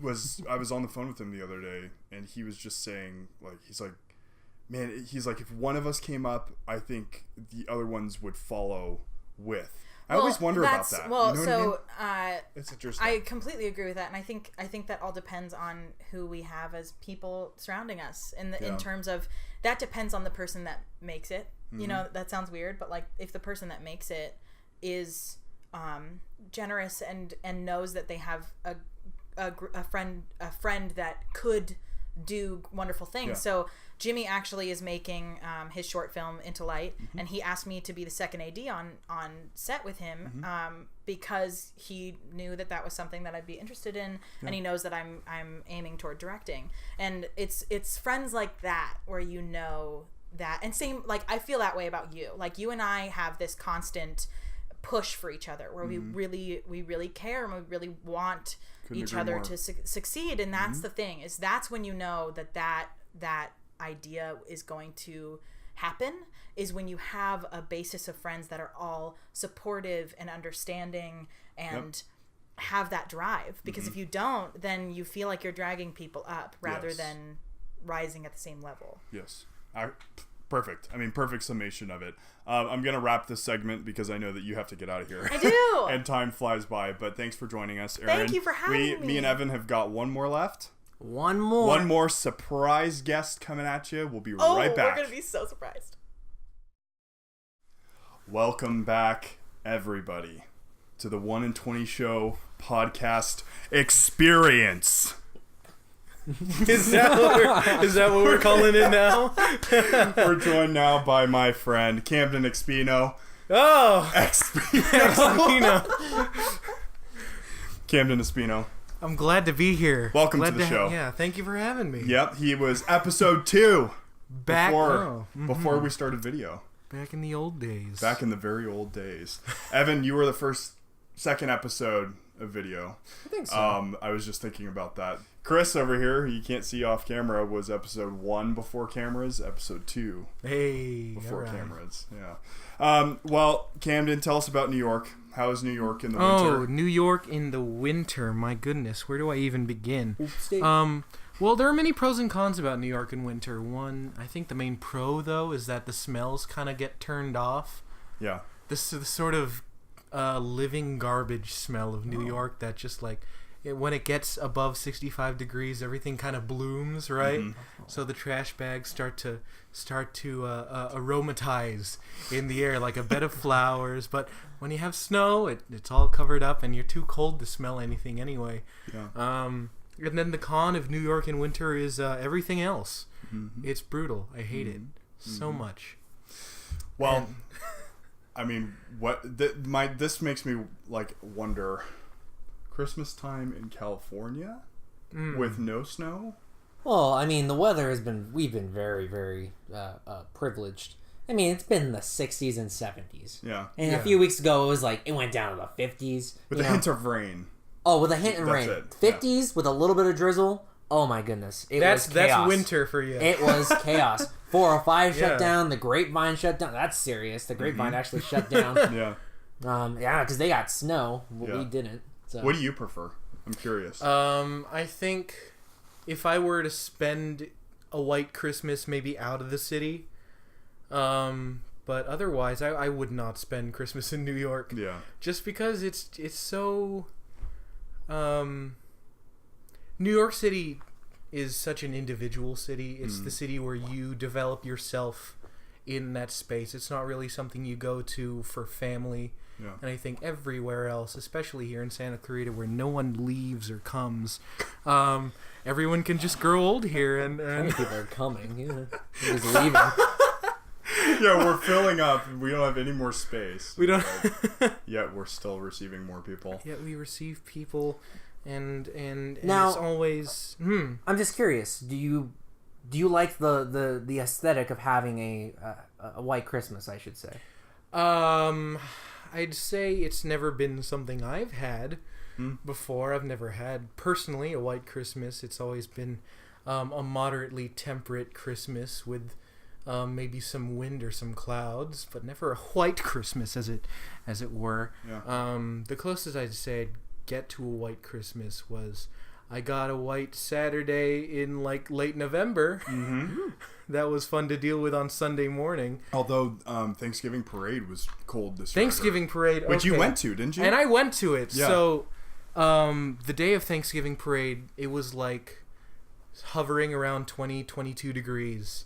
was on the phone with him the other day, and he was just saying, he's like, if one of us came up, I think the other ones would follow with. I always wonder about that. Well, you know what I mean? It's interesting. I completely agree with that, and I think that all depends on who we have as people surrounding us. In terms of, that depends on the person that makes it. You know, that sounds weird, but if the person that makes it is generous and knows that they have a friend that could do wonderful things. Yeah. So Jimmy actually is making his short film Into Light, and he asked me to be the second AD on set with him because he knew that was something that I'd be interested in, and he knows that I'm aiming toward directing. And it's friends like that where you know that, and same, I feel that way about you. You and I have this constant push for each other where we really care, and we really want each other to succeed. And that's the thing, is that's when you know that idea is going to happen is when you have a basis of friends that are all supportive and understanding and have that drive. Because if you don't, then you feel like you're dragging people up rather than rising at the same level. Yes. Perfect. I mean, perfect summation of it. I'm going to wrap this segment because I know that you have to get out of here. I do. And time flies by, but thanks for joining us, Erin. Thank you for having me. Me and Evan have got one more left. One more. One more surprise guest coming at you. We'll be right back. We're going to be so surprised. Welcome back, everybody, to the 1 in 20 Show podcast experience. Is that what we're calling it now? We're joined now by my friend Camden Expino. Oh, Camden Espino. I'm glad to be here. Welcome glad to the show. Yeah, thank you for having me. Yep, he was episode 2 Back before we started video. Back in the old days. Back in the very old days. Evan, you were the second episode of video. I think so. I was just thinking about that. Chris over here, you can't see off camera, was episode 1 before cameras, episode 2 before cameras. Yeah. Well, Camden, tell us about New York. How is New York in the winter? Oh, New York in the winter. My goodness, where do I even begin? State. Well, there are many pros and cons about New York in winter. One, I think the main pro, though, is that the smells kind of get turned off. Yeah. The sort of living garbage smell of New York that just like... when it gets above 65 degrees, everything kind of blooms, right? Mm-hmm. So the trash bags start to aromatize in the air like a bed of flowers. But when you have snow, it's all covered up, and you're too cold to smell anything anyway. Yeah. And then the con of New York in winter is everything else. Mm-hmm. It's brutal. I hate it so much. Well, I mean, this makes me like wonder. Christmas time in California with no snow? Well, I mean, the weather we've been very, very privileged. I mean, it's been in the 60s and 70s. Yeah. And a few weeks ago, it went down to the 50s. With a hint of rain. Oh, with a hint of rain. It. 50s with a little bit of drizzle. Oh my goodness. Was chaos. That's winter for you. It was chaos. 405 shut down. The Grapevine shut down. That's serious. The Grapevine actually shut down. Yeah. Because they got snow. Yeah. We didn't. So. What do you prefer? I'm curious. I think if I were to spend a white Christmas maybe out of the city, but otherwise I would not spend Christmas in New York. Yeah. Just because it's so New York City is such an individual city. It's the city where you develop yourself in that space. It's not really something you go to for family. Yeah. And I think everywhere else, especially here in Santa Clarita, where no one leaves or comes, everyone can just grow old here. And Many people are coming. Yeah. They're just leaving. Yeah, we're filling up. We don't have any more space. we don't. Yet we're still receiving more people. Yet we receive people, and Now- it's always. I'm just curious. Do you like the aesthetic of having a white Christmas? I should say. I'd say it's never been something I've had before. I've never had personally a white Christmas. It's always been a moderately temperate Christmas with maybe some wind or some clouds, but never a white Christmas as it were. Yeah. The closest I'd say I'd get to a white Christmas was I got a white Saturday in like late November. Mm-hmm. That was fun to deal with on Sunday morning. Although Thanksgiving parade was cold this year. Thanksgiving parade, Which you okay. went to, didn't you? And I went to it. Yeah. So the day of Thanksgiving parade, it was like hovering around 22 degrees.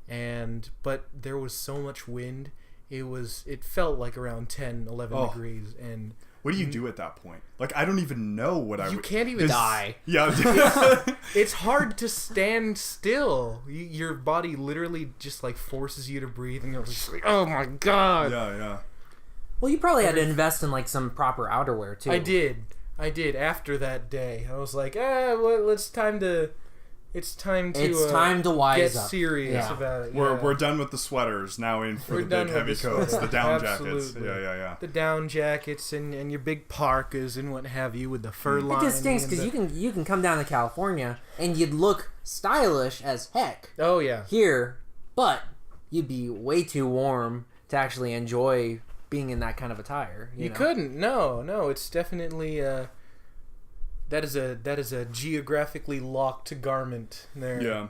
But there was so much wind. It felt like around 10, 11 degrees. And what do you do at that point? Like, I don't even know what I would... you can't even Die. Yeah. It's hard to stand still. Your body literally just like forces you to breathe, and you're just like, oh my god. Yeah. Well, you probably had to invest in like some proper outerwear too. I did. After that day, I was like, well, it's time to It's time to wise get up. serious about it. We're done with the sweaters. Now in for We're the done big with heavy the coats, the sweaters. down Absolutely. jackets. Yeah. The down jackets and your big parkas and what have you with the fur line. It just stinks because you can come down to California and you'd look stylish as heck Oh yeah. here, but you'd be way too warm to actually enjoy being in that kind of attire. You know? couldn't. No. It's definitely that is a geographically locked garment there. Yeah.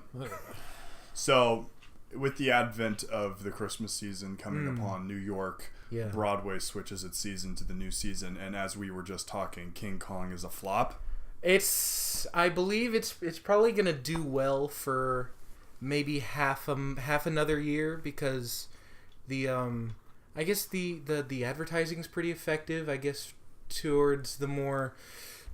So, with the advent of the Christmas season coming upon, New York, Yeah. Broadway switches its season to the new season, and as we were just talking, King Kong is a flop. I believe it's probably gonna do well for maybe half another year, because the I guess the advertising's pretty effective, I guess, towards the more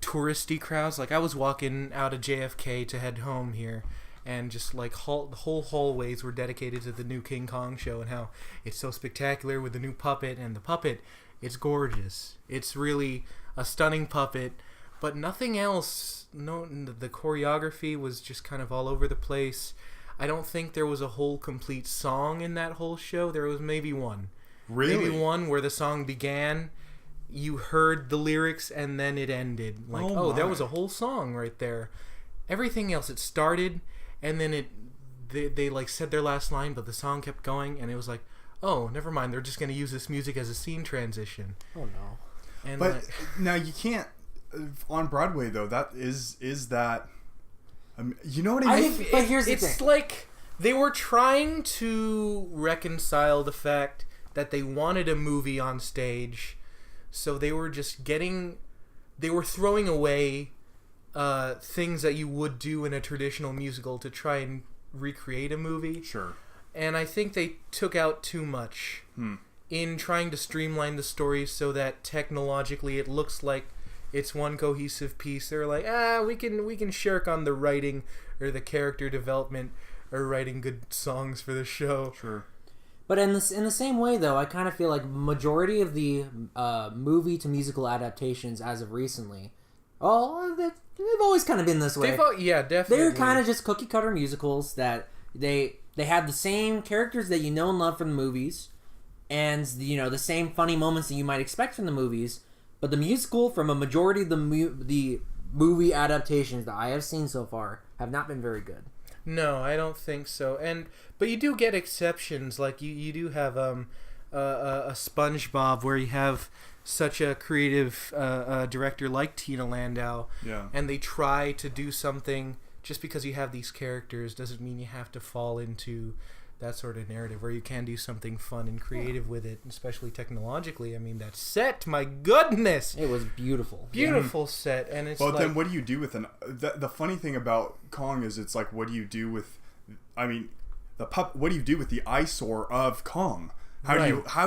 touristy crowds. Like, I was walking out of JFK to head home here, and just like the whole hallways were dedicated to the new King Kong show and how it's so spectacular with the new puppet, and the puppet, it's gorgeous. It's really a stunning puppet, but nothing else. No, the choreography was just kind of all over the place. I don't think there was a whole complete song in that whole show. There was maybe one. Really? Maybe one where the song began, you heard the lyrics, and then it ended. Like, Oh there my. was a whole song right there. Everything else, it started, and then they like said their last line, but the song kept going, and it was like, oh, never mind. They're just going to use this music as a scene transition. Oh no. And But like, now you can't on Broadway though. That is that. You know what I mean? But here's the it's thing. like they were trying to reconcile the fact that they wanted a movie on stage, so they were throwing away things that you would do in a traditional musical to try and recreate a movie. Sure. And I think they took out too much in trying to streamline the story so that technologically it looks like it's one cohesive piece. They're like, we can shirk on the writing or the character development or writing good songs for the show. Sure. But in the same way, though, I kind of feel like majority of the movie to musical adaptations as of recently, they've always kind of been this way. Definitely. They're kind of just cookie cutter musicals that they have the same characters that you know and love from the movies, and the same funny moments that you might expect from the movies. But the musical, from a majority of the movie adaptations that I have seen so far, have not been very good. No, I don't think so. But you do get exceptions. Like you do have a SpongeBob, where you have such a creative director like Tina Landau, Yeah. and they try to do something. Just because you have these characters doesn't mean you have to fall into that sort of narrative, where you can do something fun and creative with it, especially technologically. I mean, that set, my goodness, It was beautiful. beautiful set, and it's But like, then what do you do with the funny thing about Kong is it's like, what do you do with, I mean, what do you do with the eyesore of Kong? How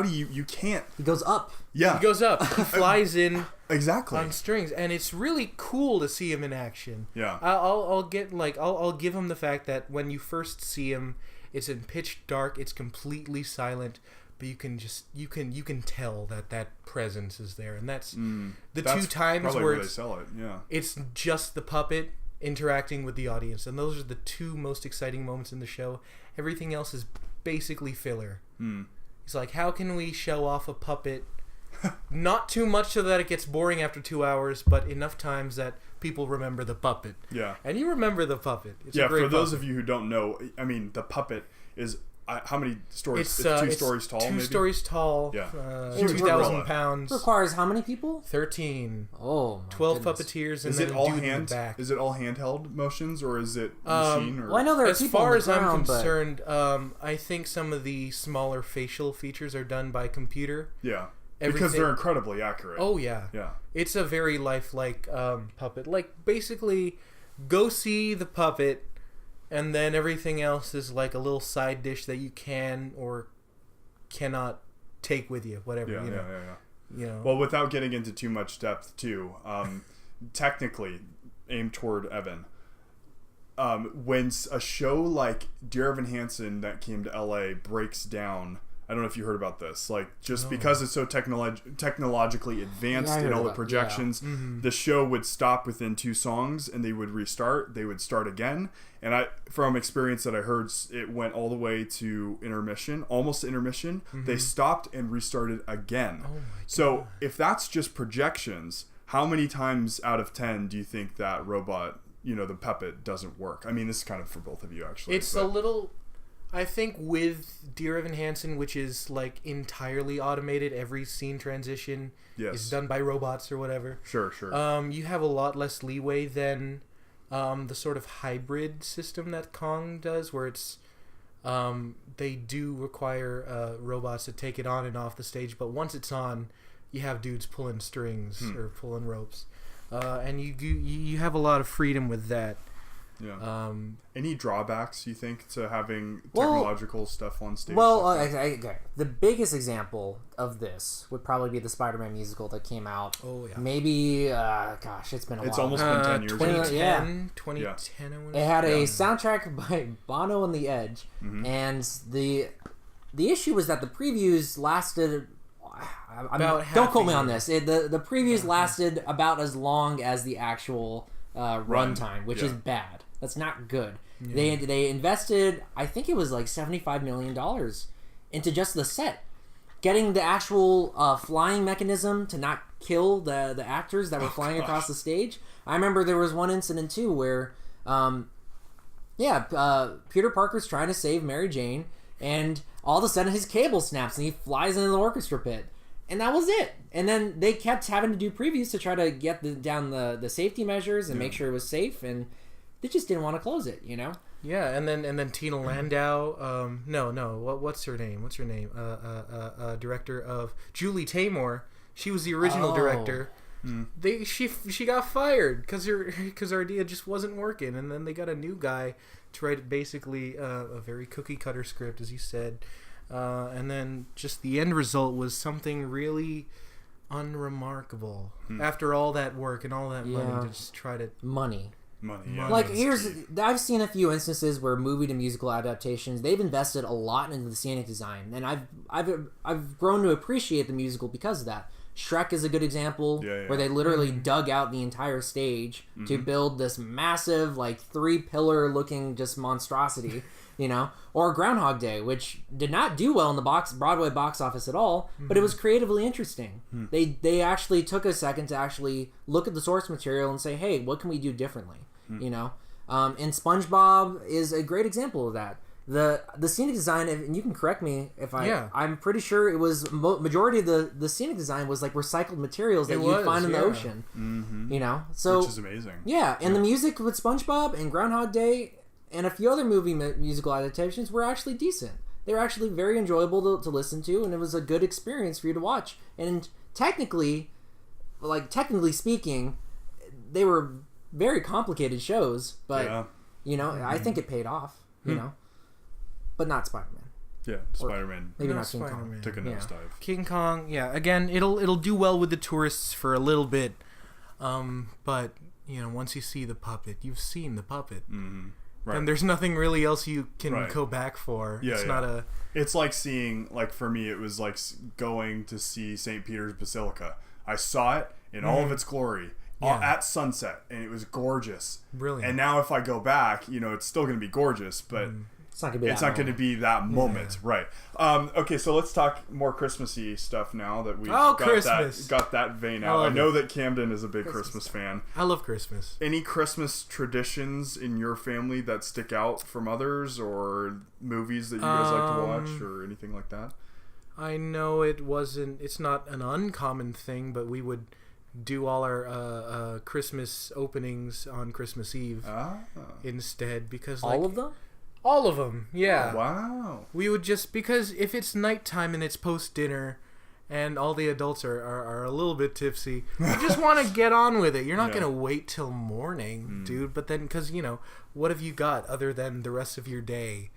do you can't. He goes up. Yeah. he goes up, he flies in Exactly. on strings, and it's really cool to see him in action. Yeah. I'll give him the fact that when you first see him, it's in pitch dark, it's completely silent, but you can tell that presence is there, and that's That's two times probably where where they sell it. Yeah. it's just the puppet interacting with the audience, and those are the two most exciting moments in the show. Everything else is basically filler. He's like, how can we show off a puppet? Not too much so that it gets boring after 2 hours, but enough times that people remember the puppet. Yeah. And you remember the puppet. It's Yeah. a great For those puppet. of you who don't know, I mean, the puppet is how many stories? It's, It's two it's stories tall. 2 maybe? stories tall. Yeah. 2,000 gorilla. pounds. Requires how many people? 13. Oh, my 12 goodness. puppeteers and Is then it a all dude in the hand? back. Is it all handheld motions or is it machine? Or Well, I know there are As people far on the as I'm ground, but concerned, I think some of the smaller facial features are done by computer. yeah, because everything- they're incredibly accurate. Oh yeah, Yeah. it's a very lifelike puppet. Like, basically, go see the puppet, and then everything else is like a little side dish that you can or cannot take with you. Whatever, Yeah. you know. Yeah. You know. Well, without getting into too much depth, too, technically aimed toward Evan. When a show like Dear Evan Hansen that came to LA breaks down, I don't know if you heard about this. Like, just because it's so technologically advanced Yeah, I in heard all the about- projections, the show would stop within 2 songs and they would restart. They would start again. And from experience that I heard, it went all the way to intermission, almost to intermission. They stopped and restarted again. Oh my So if that's just projections, how many times out of 10 do you think that robot, the puppet, doesn't work? I mean, this is kind of for both of you, actually. It's but- a little. I think with Dear Evan Hansen, which is like entirely automated, every scene transition is done by robots or whatever. Sure. You have a lot less leeway than the sort of hybrid system that Kong does, where it's they do require robots to take it on and off the stage, but once it's on, you have dudes pulling strings or pulling ropes, and you have a lot of freedom with that. Yeah. Any drawbacks you think to having technological stuff on stage? Well, okay. The biggest example of this would probably be the Spider-Man musical that came out. Oh yeah. Maybe gosh, it's been a It's while. almost been 10 years. 2010, Yeah. 2010. I wanna It had say. a soundtrack by Bono and the Edge, and the issue was that the previews lasted. About half don't quote a me on year. this. The previews lasted about as long as the actual runtime, which is bad. That's not good. Yeah. They invested, I think it was like $75 million into just the set, getting the actual flying mechanism to not kill the actors that were flying across the stage. I remember there was one incident too where, Peter Parker's trying to save Mary Jane, and all of a sudden his cable snaps and he flies into the orchestra pit. And that was it. And then they kept having to do previews to try to get down the safety measures and make sure it was safe, and they just didn't want to close it, you know? Yeah, and then Tina Landau, what's her name? Director of Julie Taymor. She was the original director. She got fired because her idea just wasn't working, and then they got a new guy to write basically a very cookie cutter script, as you said, and then just the end result was something really unremarkable. After all that work and all that money to just try to money. Yeah, Like that's I've seen a few instances where movie to musical adaptations, they've invested a lot into the scenic design, and I've grown to appreciate the musical because of that. Shrek is a good example where they literally dug out the entire stage to build this massive, like 3-pillar looking just monstrosity, you know. Or Groundhog Day, which did not do well in the Broadway box office at all, but it was creatively interesting. They actually took a second to actually look at the source material and say, hey, what can we do differently? You know, and SpongeBob is a great example of that. The scenic design, and you can correct me if I'm pretty sure it was majority of the scenic design was like recycled materials that you'd find in the ocean. You know, so which is amazing. Yeah, and the music with SpongeBob and Groundhog Day and a few other musical adaptations were actually decent. They were actually very enjoyable to listen to, and it was a good experience for you to watch. And technically speaking, they were very complicated shows, but you know, I think it paid off. You know, but not Spider-Man. Yeah, Spider-Man. Maybe No, not King Kong. Spider-Man. Took a nosedive. King Kong, again, it'll do well with the tourists for a little bit, but you know, once you see the puppet, you've seen the puppet, Right. and there's nothing really else you can go back for. Yeah, it's not a. It's like seeing, like for me, it was like going to see St. Peter's Basilica. I saw it in all of its glory at sunset, and it was gorgeous. Brilliant. And now if I go back, you know, it's still going to be gorgeous, but It's not gonna be. it's not going to be that moment, right? Okay, so let's talk more Christmassy stuff now that we Christmas. got that vein I out. I love know that Camden is a big Christmas fan. I love Christmas. Any Christmas traditions in your family that stick out from others, or movies that you guys like to watch, or anything like that? I know it's not an uncommon thing, but we would do all our Christmas openings on Christmas Eve instead, because like, all of them. all of them, yeah. Wow. We would just, because if it's nighttime and it's post dinner and all the adults are a little bit tipsy, you just want to get on with it. You're not going to wait till morning, dude. But then, because, you know, what have you got other than the rest of your day,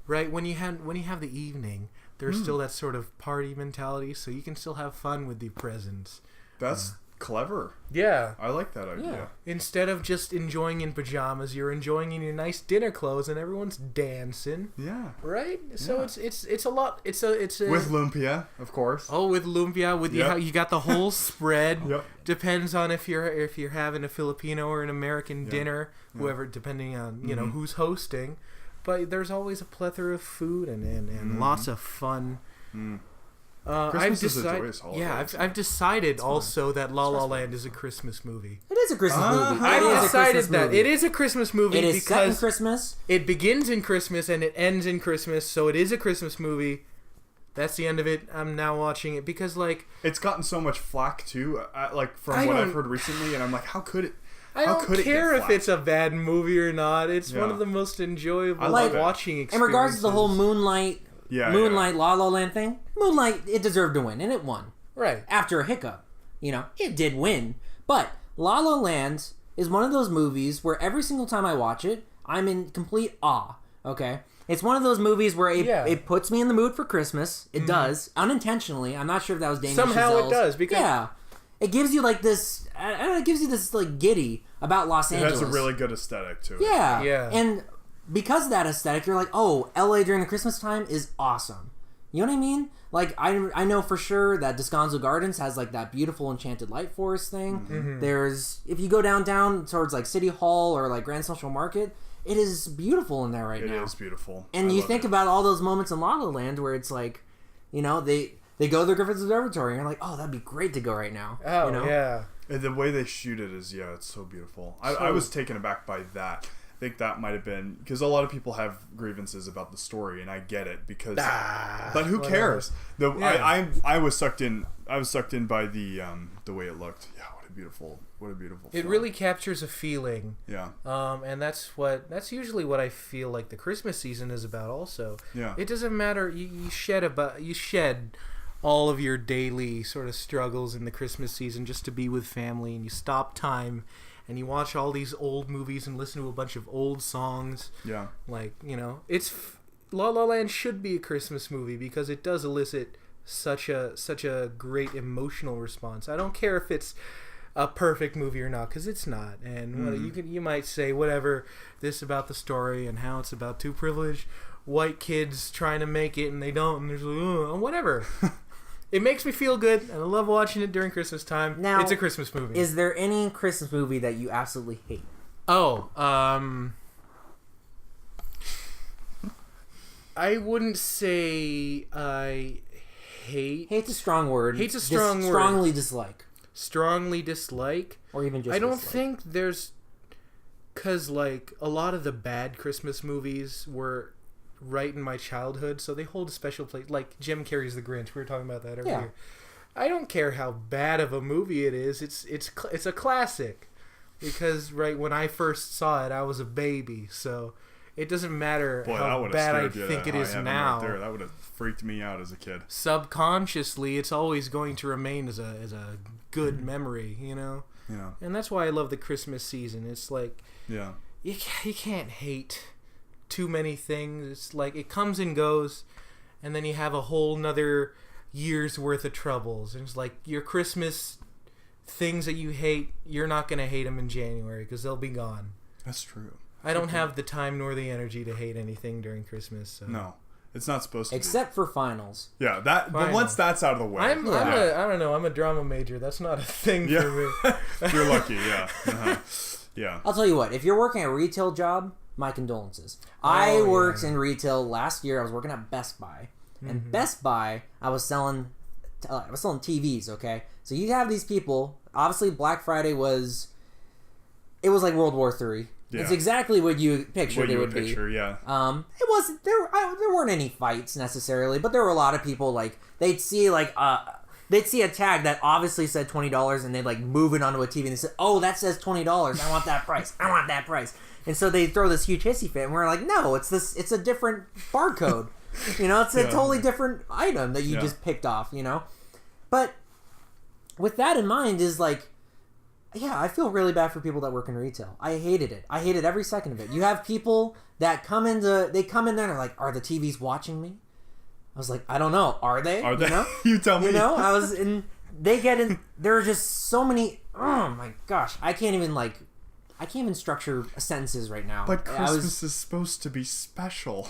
right? When you have the evening, there's still that sort of party mentality, so you can still have fun with the presents. That's clever. Yeah. I like that idea. Yeah. Instead of just enjoying in pajamas, you're enjoying in your nice dinner clothes, and everyone's dancing. Yeah. Right? So Yeah. it's a lot. It's a With lumpia, of course. Oh, with lumpia, with you got the whole spread. Yep. Depends on if you're having a Filipino or an American dinner, whoever, depending on you know who's hosting. But there's always a plethora of food and lots of fun. Christmas is a joyous holiday. Yeah, I've decided also that La La Land is a Christmas movie. It is a Christmas movie. I've decided that it is a Christmas movie it is set in because Christmas. it begins in Christmas and it ends in Christmas, so it is a Christmas movie. That's the end of it. I'm now watching it because, like, it's gotten so much flack too, like from what I've heard recently, and I'm like, how could it? I don't care if it's a bad movie or not. It's one of the most enjoyable watching experiences. In regards to the whole Moonlight La La Land thing, Moonlight, it deserved to win, and it won. Right. After a hiccup. It did win. But La La Land is one of those movies where every single time I watch it, I'm in complete awe. Okay? It's one of those movies where it puts me in the mood for Christmas. It does. Unintentionally. I'm not sure if that was Damien Somehow Chazelle's. It does. Because yeah. It gives you like this... I don't know, it gives you this like giddy about Los Angeles. It has a really good aesthetic to it. Yeah. Yeah. And because of that aesthetic, you're like, oh, LA during the Christmas time is awesome. You know what I mean? Like, I know for sure that Descanso Gardens has like that beautiful Enchanted Light Forest thing. Mm-hmm. There's... If you go downtown towards like City Hall or like Grand Central Market... It is beautiful in there now. It is beautiful. And you think about all those moments in La La Land where it's like, they go to the Griffith Observatory and you're like, oh, that'd be great to go right now. Oh, yeah. And the way they shoot it is, it's so beautiful. I was taken aback by that. I think that might have been, because a lot of people have grievances about the story, and I get it, because, but who cares? I was sucked in by the way it looked. Yeah. What a beautiful it film. Really captures a feeling. Yeah. And that's usually what I feel like the Christmas season is about also. Yeah. It doesn't matter, you shed all of your daily sort of struggles in the Christmas season just to be with family, and you stop time and you watch all these old movies and listen to a bunch of old songs. Yeah. Like, it's La La Land should be a Christmas movie because it does elicit such a great emotional response. I don't care if it's a perfect movie or not, because it's not. And you might say whatever this about the story and how it's about two privileged white kids trying to make it and they don't, and there's like, whatever. It makes me feel good, and I love watching it during Christmas time. Now, it's a Christmas movie. Is there any Christmas movie that you absolutely hate? I wouldn't say I hate. Hate's a strong word. Hate's a strong word. Strongly dislike. Strongly dislike, or even just. I don't dislike. think there's, because like a lot of the bad Christmas movies were right in my childhood, so they hold a special place. Like Jim Carrey's The Grinch, we were talking about that earlier. I don't care how bad of a movie it is. It's a classic, because right when I first saw it, I was a baby, so it doesn't matter how bad I think it is now. Right there. That would have freaked me out as a kid. Subconsciously, it's always going to remain as a good memory, Yeah. And that's why I love the Christmas season. It's like, you can't hate too many things. It's like it comes and goes, and then you have a whole nother year's worth of troubles. And it's like your Christmas things that you hate, you're not going to hate them in January because they'll be gone. That's true. I don't have the time nor the energy to hate anything during Christmas. So. No. It's not supposed to except for finals. Yeah, but once that's out of the way. I don't know, I'm a drama major. That's not a thing for me. You're lucky, yeah. Uh-huh. Yeah. I'll tell you what, if you're working a retail job, my condolences. I worked in retail last year. I was working at Best Buy. And Best Buy, I was selling TVs, okay? So you have these people, obviously Black Friday was like World War III. Yeah. It's exactly what you pictured it would be. Yeah. It wasn't there weren't any fights necessarily, but there were a lot of people like they'd see a tag that obviously said $20 and they'd like move it onto a TV and they said, "Oh, that says $20. I want that price. I want that price." And so they throw this huge hissy fit and we're like, "No, it's a different barcode." It's a totally different item that you just picked off, But with that in mind is like, yeah, I feel really bad for people that work in retail. I hated it. I hated every second of it. You have people that come in there and they're like, "Are the TVs watching me?" I was like, "I don't know. Are they? Are they? You tell me." I was in. They get in. There are just so many. Oh my gosh, I can't even structure sentences right now. But Christmas is supposed to be special.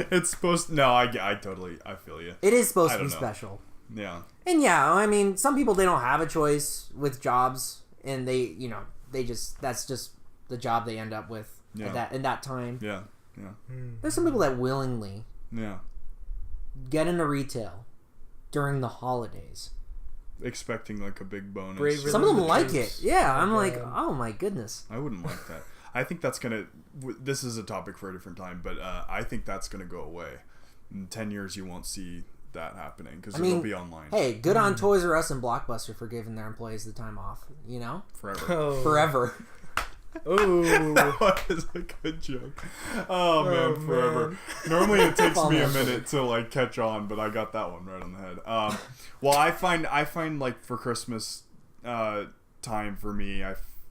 It's supposed to, I feel you. It is supposed to be special. Yeah. And I mean, some people, they don't have a choice with jobs, and that's just the job they end up with in that time. Yeah. There's some people that willingly get into retail during the holidays. Expecting like a big bonus. Braver Some of them than the like troops. it. Yeah, I'm Yeah. like, oh my goodness. I wouldn't like that. I think that's gonna. This is a topic for a different time, but I think that's gonna go away. In 10 years, you won't see that happening because it'll be online. Hey, good on Toys R Us and Blockbuster for giving their employees the time off. You know, Forever. Oh. forever. Oh. That was a good joke. Oh man, Oh, forever. man. Normally it takes me a Almost. minute to like catch on, but I got that one right on the head. Well, I find like for Christmas time for me,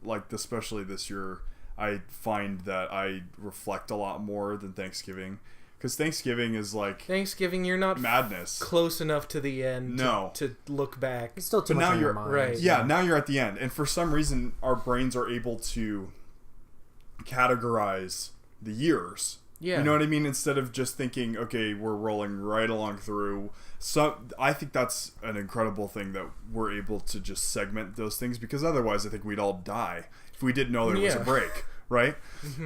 like especially this year, I find that I reflect a lot more than Thanksgiving, because Thanksgiving is like Thanksgiving, you're not madness. close enough to the end No. to look back. It's still too But much now on your you're- mind. right. Yeah, now you're at the end, and for some reason, our brains are able to categorize the years. Yeah. You know what I mean? Instead of just thinking, okay, we're rolling right along through. So I think that's an incredible thing that we're able to just segment those things, because otherwise I think we'd all die if we didn't know there was a Yeah. break, right?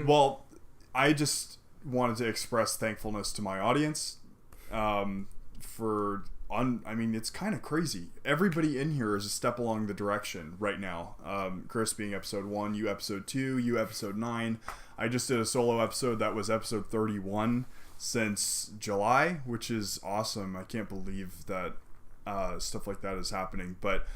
Well, I just wanted to express thankfulness to my audience I mean, it's kind of crazy. Everybody in here is a step along the direction right now. Chris being episode 1, you episode 2, you episode 9. I just did a solo episode that was episode 31 since July, which is awesome. I can't believe that stuff like that is happening. But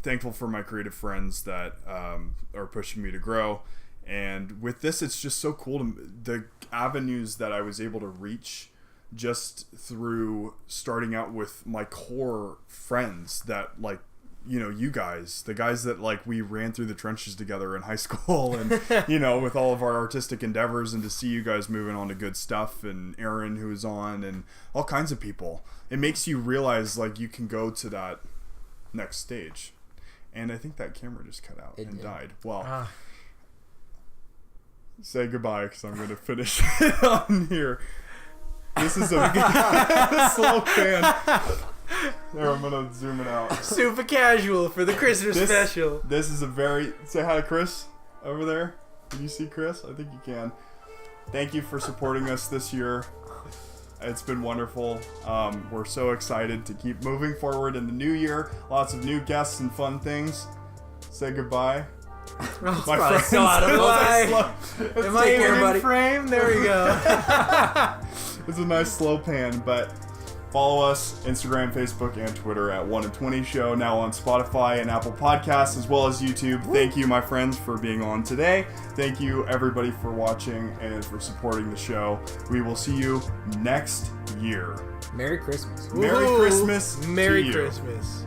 thankful for my creative friends that are pushing me to grow. And with this, it's just so cool the avenues that I was able to reach just through starting out with my core friends that, like, you know, you guys, the guys that like we ran through the trenches together in high school, and you know, with all of our artistic endeavors, and to see you guys moving on to good stuff, and Aaron who is on, and all kinds of people, it makes you realize like you can go to that next stage. And I think that camera just cut out and died. Well, say goodbye, because I'm going to finish it on here. This is a slow pan. There, I'm going to zoom it out. Super casual for the Christmas special. This is a very... Say hi to Chris over there. Can you see Chris? I think you can. Thank you for supporting us this year. It's been wonderful. We're so excited to keep moving forward in the new year. Lots of new guests and fun things. Say goodbye. Oh, My probably friends. so out of Bye. Am I Take care, even buddy. in frame? There we go. It's a nice slow pan, but follow us Instagram, Facebook, and Twitter at 1 and 20 Show, now on Spotify and Apple Podcasts, as well as YouTube. Thank you, my friends, for being on today. Thank you, everybody, for watching and for supporting the show. We will see you next year. Merry Christmas. Merry Ooh, Christmas to Merry you. Christmas.